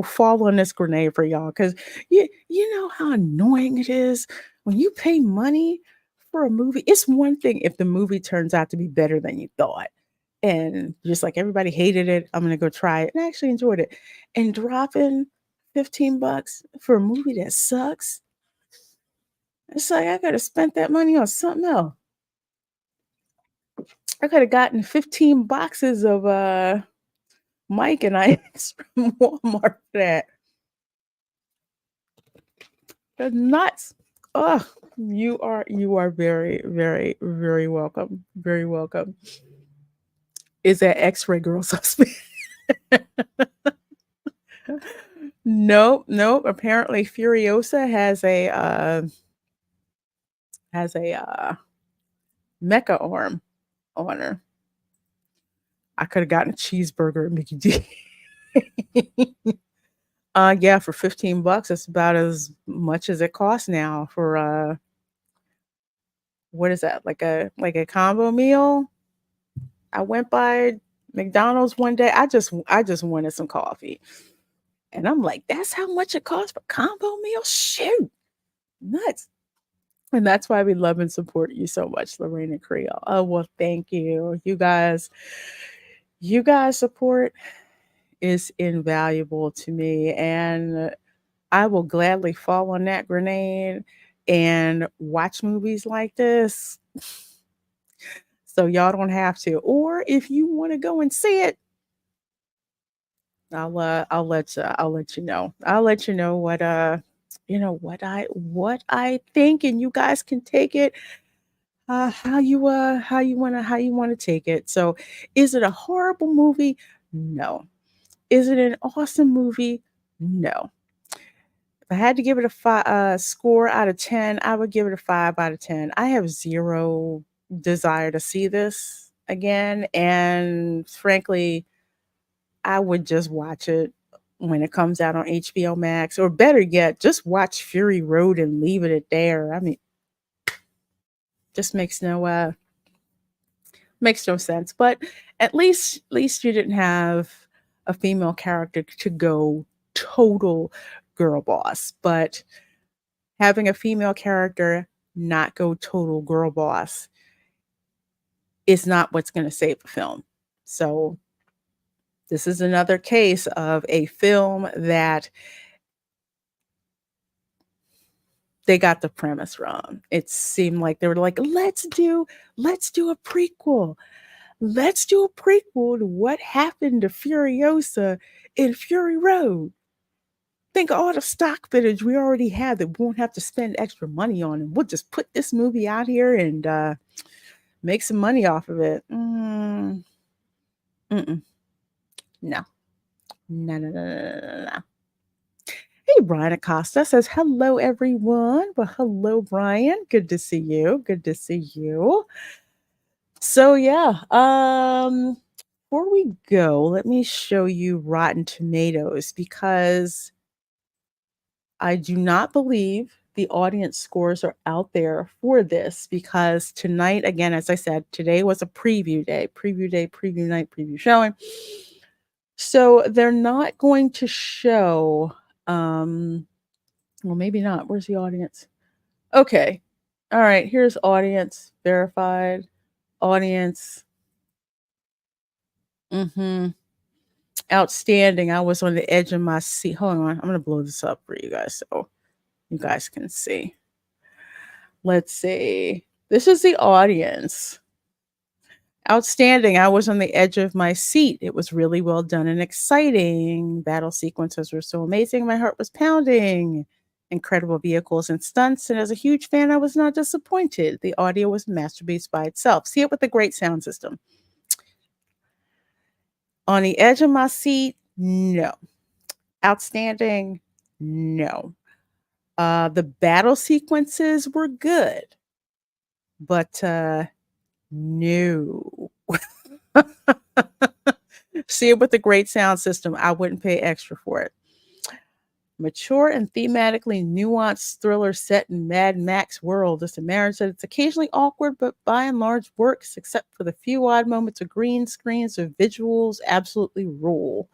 fall on this grenade for y'all, because you know how annoying it is when you pay money for a movie. It's one thing if the movie turns out to be better than you thought, and just like everybody hated it, I'm gonna go try it, and I actually enjoyed it. And dropping $15 for a movie that sucks, it's like I could have spent that money on something else. I could have gotten 15 boxes of Mike and Ike's from Walmart for that. That's nuts. Oh, you are very, very, very welcome. Very welcome. Is that X-ray girl suspect? Nope, nope. Apparently Furiosa has a mecha arm on her. I could have gotten a cheeseburger at Mickey D. Yeah, for 15 bucks, it's about as much as it costs now for what is that? Like a combo meal? I went by McDonald's one day. I just wanted some coffee. And I'm like, that's how much it costs for combo meal? Shoot. Nuts. And that's why we love and support you so much, Reina Creole. Oh, well, thank you. You guys support is invaluable to me. And I will gladly fall on that grenade and watch movies like this. So y'all don't have to. Or if you want to go and see it, I'll let you know. I'll let you know what I think, and you guys can take it how you wanna take it. So is it a horrible movie? No. Is it an awesome movie? No. If I had to give it a score out of 10, I would give it a 5 out of 10. I have zero desire to see this again, and frankly, I would just watch it when it comes out on HBO Max, or better yet, just watch Fury Road and leave it at there. I mean, just makes no sense. But at least you didn't have a female character to go total girl boss. But having a female character not go total girl boss is not what's going to save the film. So this is another case of a film that they got the premise wrong. It seemed like they were like, let's do a prequel. Let's do a prequel to what happened to Furiosa in Fury Road. Think of all the stock footage we already had that we won't have to spend extra money on, and we'll just put this movie out here and make some money off of it. Mm-mm. No. No, no, no, no, no, no, no. Hey, Brian Acosta says, hello, everyone. Well, hello, Brian. Good to see you. Good to see you. So, yeah. Before we go, let me show you Rotten Tomatoes because I do not believe the audience scores are out there for this because tonight, again, as I said, today was a preview day, preview night, preview showing. So they're not going to show, well, maybe not. Where's the audience? Okay. All right. Here's audience verified. Audience. Mm-hmm. Outstanding. I was on the edge of my seat. Hold on. I'm going to blow this up for you guys so you guys can see. Let's see. This is the audience. Outstanding. I was on the edge of my seat. It was really well done and exciting. Battle sequences were so amazing. My heart was pounding. Incredible vehicles and stunts. And as a huge fan, I was not disappointed. The audio was a masterpiece by itself. See it with a great sound system. On the edge of my seat, no. Outstanding, no. The battle sequences were good, but no. See it with a great sound system. I wouldn't pay extra for it. Mature and thematically nuanced thriller set in Mad Max world. This marriage said it's occasionally awkward, but by and large works, except for the few odd moments of green screens or visuals absolutely rule.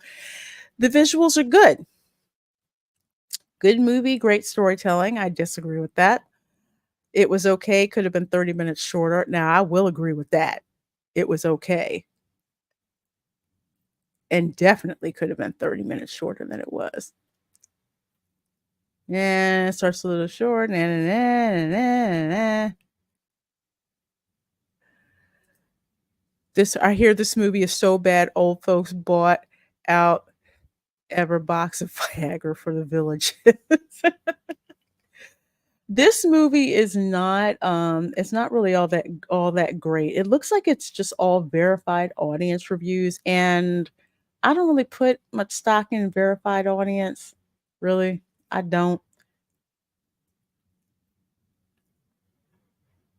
The visuals are good. Good movie, great storytelling. I disagree with that. It was okay. Could have been 30 minutes shorter. Now, I will agree with that. It was okay. And definitely could have been 30 minutes shorter than it was. Yeah, it starts a little short. Nah, nah, nah, nah, nah, nah. I hear this movie is so bad, old folks bought out every box of Viagra for the villages. This movie is not, it's not really all that great. It looks like it's just all verified audience reviews, and I don't really put much stock in verified audience. Really, I don't.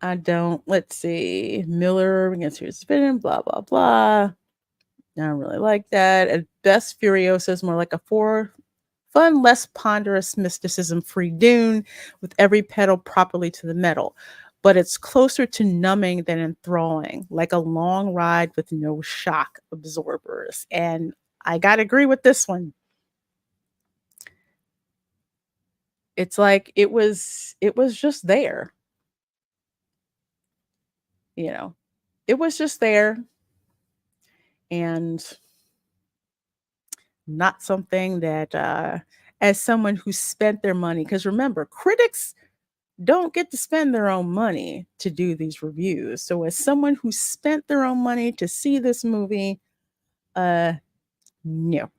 I don't. Let's see. Miller against Fear Spinning, blah, blah, blah. I don't really like that. At best, Furiosa is more like a four fun, less ponderous mysticism free dune with every pedal properly to the metal. But it's closer to numbing than enthralling, like a long ride with no shock absorbers. And I gotta agree with this one. It's like it was just there, you know. It was just there and not something that as someone who spent their money, because remember, critics don't get to spend their own money to do these reviews. So as someone who spent their own money to see this movie, uh no.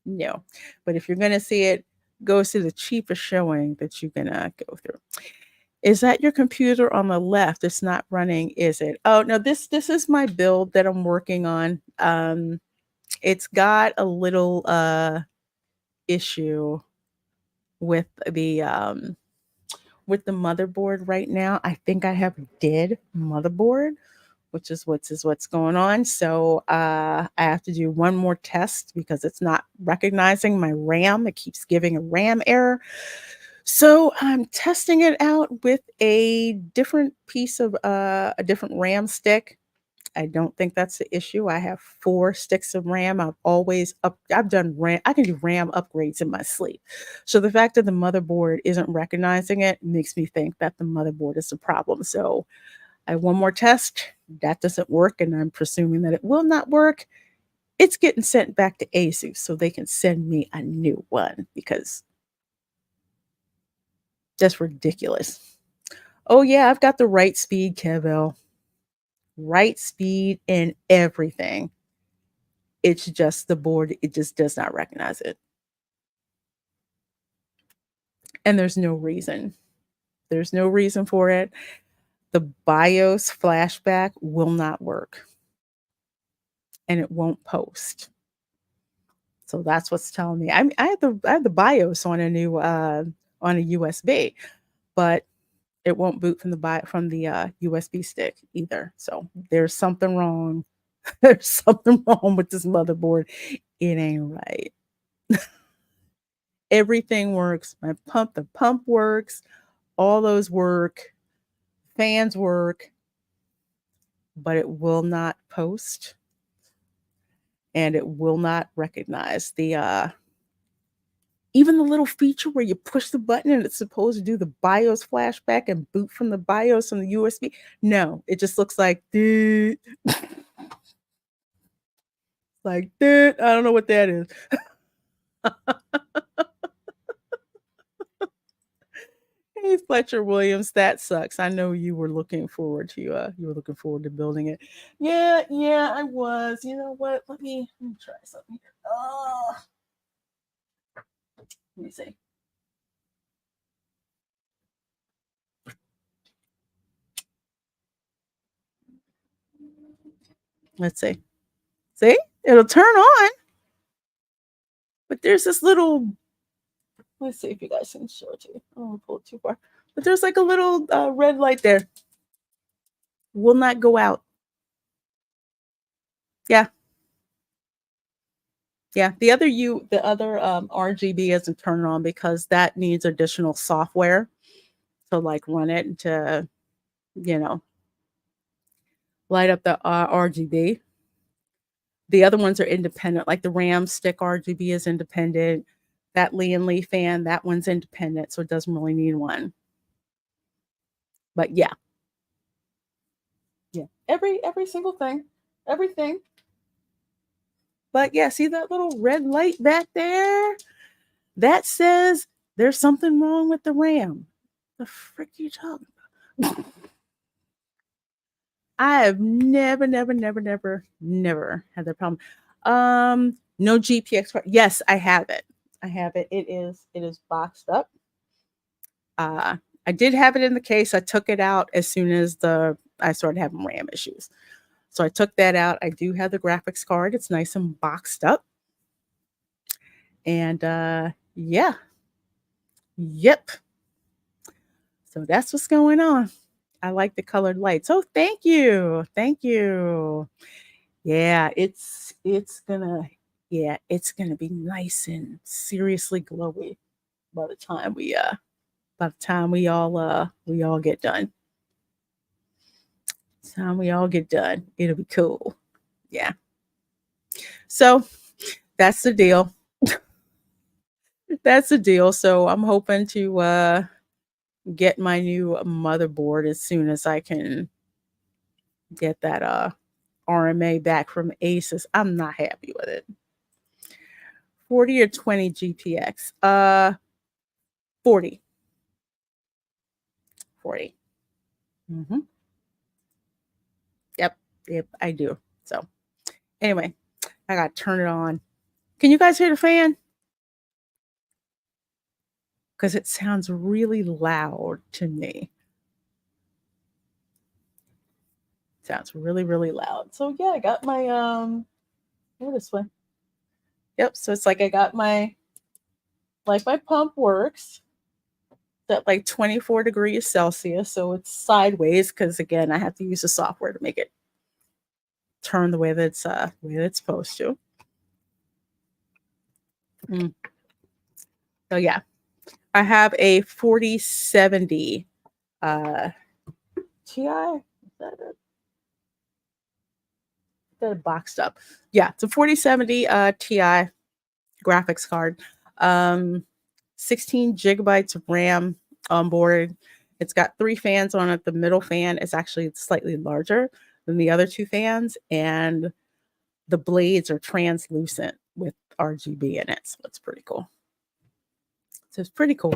No. But if you're gonna see it, go see the cheapest showing that you can go through. Is that your computer on the left? It's not running, is it? Oh no, this is my build that I'm working on. It's got a little issue with the motherboard right now. I think I have a dead motherboard, which is what's going on. So I have to do one more test because it's not recognizing my RAM. It keeps giving a RAM error. So I'm testing it out with a different piece of a different RAM stick. I don't think that's the issue. I have 4 sticks of RAM. I've done RAM. I can do RAM upgrades in my sleep. So the fact that the motherboard isn't recognizing it makes me think that the motherboard is the problem. So I have one more test. That doesn't work, and I'm presuming that it will not work. It's getting sent back to ASUS so they can send me a new one because that's ridiculous. Oh yeah, I've got the right speed, Kevel. Right speed and everything. It's just the board, it just does not recognize it. And there's no reason. There's no reason for it. The BIOS flashback will not work and it won't post. So that's what's telling me. I have the BIOS on a USB, but it won't boot from the USB stick either. So there's something wrong. There's something wrong with this motherboard. It ain't right. Everything works. The pump works. All those work. Fans work, but it will not post and it will not recognize the even the little feature where you push the button and it's supposed to do the BIOS flashback and boot from the BIOS on the USB. No, it just looks like like I don't know what that is. Hey Fletcher Williams, that sucks. I know you were looking forward to building it. Yeah, yeah, I was. You know what? Let me try something here. Oh, let me see. Let's see. See? It'll turn on, but there's this little, let's see if you guys can show it to you. I don't want to pull it too far. But there's like a little red light there. Will not go out. Yeah. Yeah. The other RGB isn't turned on because that needs additional software to like run it to, you know, light up the RGB. The other ones are independent, like the RAM stick RGB is independent. That Lee and Lee fan, that one's independent, so it doesn't really need one. But yeah, yeah, every single thing, everything. But yeah, see that little red light back there? That says there's something wrong with the RAM. The frick you talking about? I have never had that problem. No GPX card. Yes, I have it. I have it. It is boxed up. Uh, I did have it in the case. I took it out as soon as I started having RAM issues. So I took that out. I do have the graphics card. It's nice and boxed up. And yeah. Yep. So that's what's going on. I like the colored lights. Oh, thank you. Thank you. Yeah, it's gonna be nice and seriously glowy by the time we all get done. Time we all get done, it'll be cool. Yeah. So that's the deal. That's the deal. So I'm hoping to get my new motherboard as soon as I can get that RMA back from Asus. I'm not happy with it. 40 or 20 GPX? 40. 40. Mm-hmm. Yep. Yep, I do. So anyway, I got to turn it on. Can you guys hear the fan? Because it sounds really loud to me. Sounds really, really loud. So yeah, I got my this one. Yep. So it's like I got my pump works at like 24 degrees Celsius. So it's sideways because again, I have to use the software to make it turn the way that it's supposed to. Mm. So yeah, I have a 4070 Ti. Is that it? That boxed up. Yeah, it's a 4070 Ti graphics card. 16 gigabytes of RAM on board. It's got 3 fans on it. The middle fan is actually slightly larger than the other 2 fans, and the blades are translucent with RGB in it. So it's pretty cool. So it's pretty cool.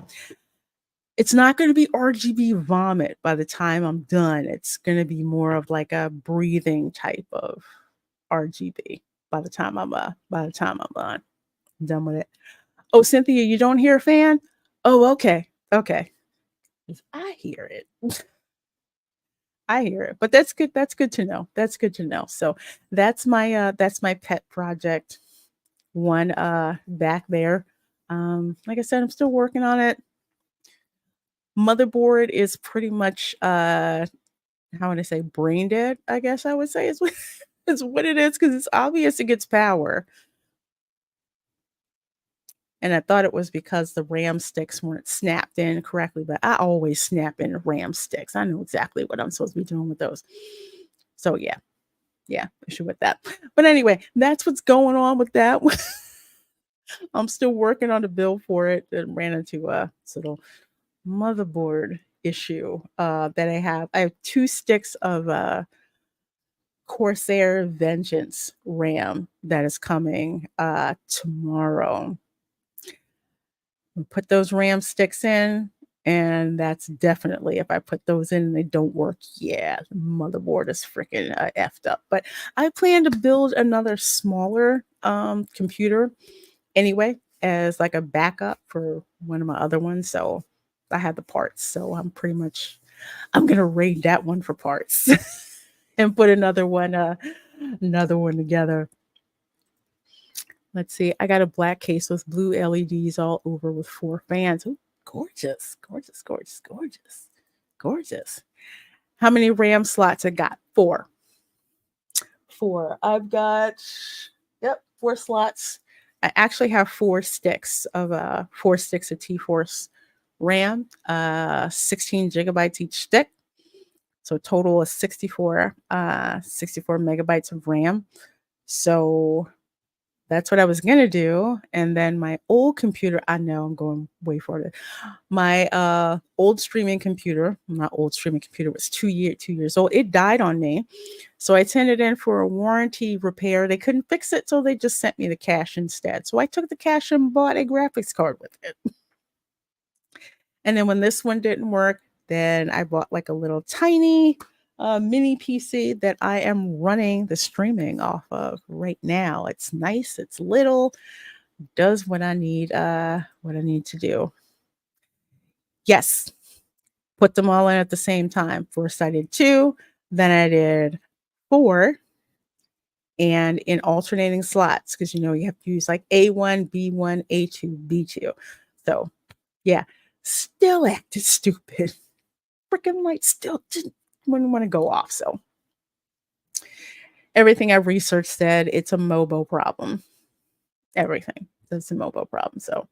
It's not going to be RGB vomit by the time I'm done. It's going to be more of like a breathing type of RGB by the time I'm done with it. Oh, Cynthia, you don't hear a fan? Oh, okay. Okay. I hear it. I hear it. But that's good. That's good to know. That's good to know. So that's my pet project one back there. Like I said, I'm still working on it. Motherboard is pretty much how would I say brain dead, I guess I would say is what is what it is because it's obvious it gets power. And I thought it was because the RAM sticks weren't snapped in correctly, but I always snap in RAM sticks. I know exactly what I'm supposed to be doing with those. So yeah, issue with that. But anyway, that's what's going on with that. I'm still working on the build for it. And ran into a little motherboard issue that I have. I have 2 sticks of Corsair Vengeance RAM that is coming tomorrow. Put those RAM sticks in, and that's definitely if I put those in and they don't work, yeah, the motherboard is freaking effed up. But I plan to build another smaller computer anyway as like a backup for one of my other ones. So I have the parts. So I'm gonna raid that one for parts and put another one together. Let's see. I got a black case with blue LEDs all over with 4 fans. Ooh, gorgeous, gorgeous, gorgeous, gorgeous, gorgeous. How many RAM slots I got? 4. 4. I've got 4 slots. I actually have 4 sticks of T-Force RAM, 16 gigabytes each stick. So total is 64 megabytes of RAM. So that's what I was gonna do. And then my old computer, I know I'm going way forward. My old streaming computer, my old streaming computer was 2 years old. It died on me. So I sent it in for a warranty repair. They couldn't fix it, so they just sent me the cash instead. So I took the cash and bought a graphics card with it. And then when this one didn't work, then I bought like a little tiny mini PC that I am running the streaming off of right now. It's nice, it's little, does what I need to do. Yes, put them all in at the same time. First I did 2, then I did 4, and in alternating slots because you have to use like A1, B1, A2, B2. So yeah, still acted stupid. Freaking light still didn't want to go off. So everything I've researched said it's a mobile problem. Everything. It's a mobile problem. So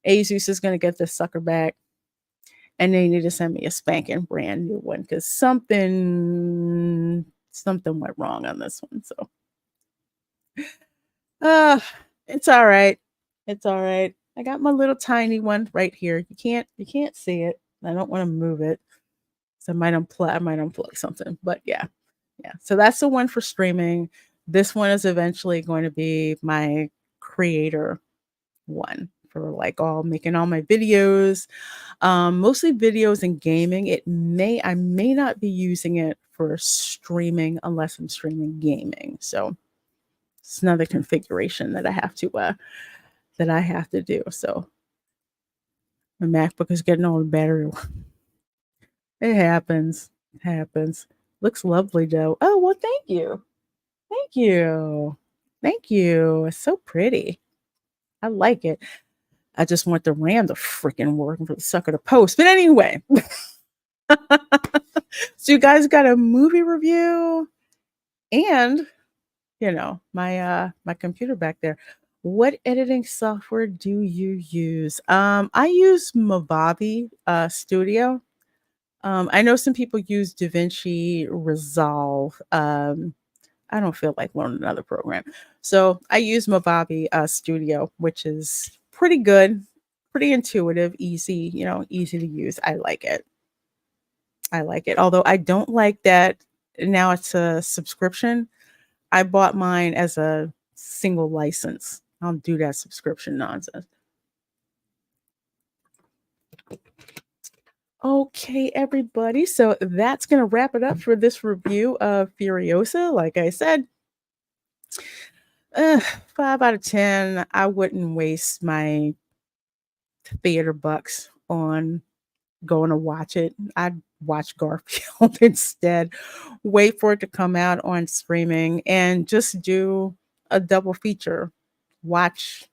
Asus is going to get this sucker back. And they need to send me a spanking brand new one because something went wrong on this one. So it's all right. It's all right. I got my little tiny one right here. You can't see it. I don't want to move it. So I might unplug something. But yeah. Yeah. So that's the one for streaming. This one is eventually going to be my creator one for like making all my videos. Mostly videos and gaming. I may not be using it for streaming unless I'm streaming gaming. So it's another configuration that I have to do. So my MacBook is getting all the battery. It happens. It happens. Looks lovely though. Oh, well, thank you. Thank you. Thank you. It's so pretty. I like it. I just want the RAM to freaking work for the sucker to post. But anyway. So you guys got a movie review and my computer back there. What editing software do you use? I use Movavi Studio. I know some people use DaVinci Resolve. I don't feel like learning another program. So I use Movavi Studio, which is pretty good, pretty intuitive, easy, easy to use. I like it. I like it. Although I don't like that now it's a subscription. I bought mine as a single license. I don't do that subscription nonsense. Okay, everybody. So that's going to wrap it up for this review of Furiosa. Like I said, 5 out of 10. I wouldn't waste my theater bucks on going to watch it. I'd watch Garfield instead. Wait for it to come out on streaming and just do a double feature. Watch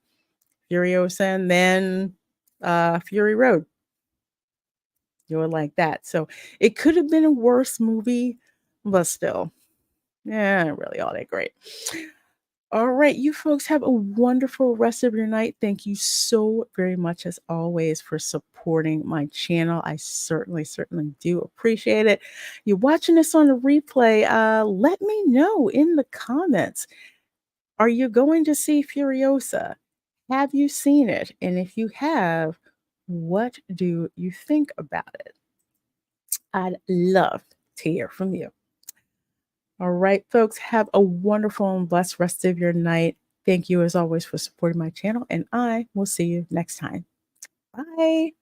Furiosa and then Fury Road. Do it like that. So it could have been a worse movie, but still, yeah, really all that great. All right, you folks have a wonderful rest of your night. Thank you so very much, as always, for supporting my channel. I certainly, certainly do appreciate it. You're watching this on a replay. Let me know in the comments. Are you going to see Furiosa? Have you seen it? And if you have, what do you think about it? I'd love to hear from you. All right, folks, have a wonderful and blessed rest of your night. Thank you, as always, for supporting my channel, and I will see you next time. Bye.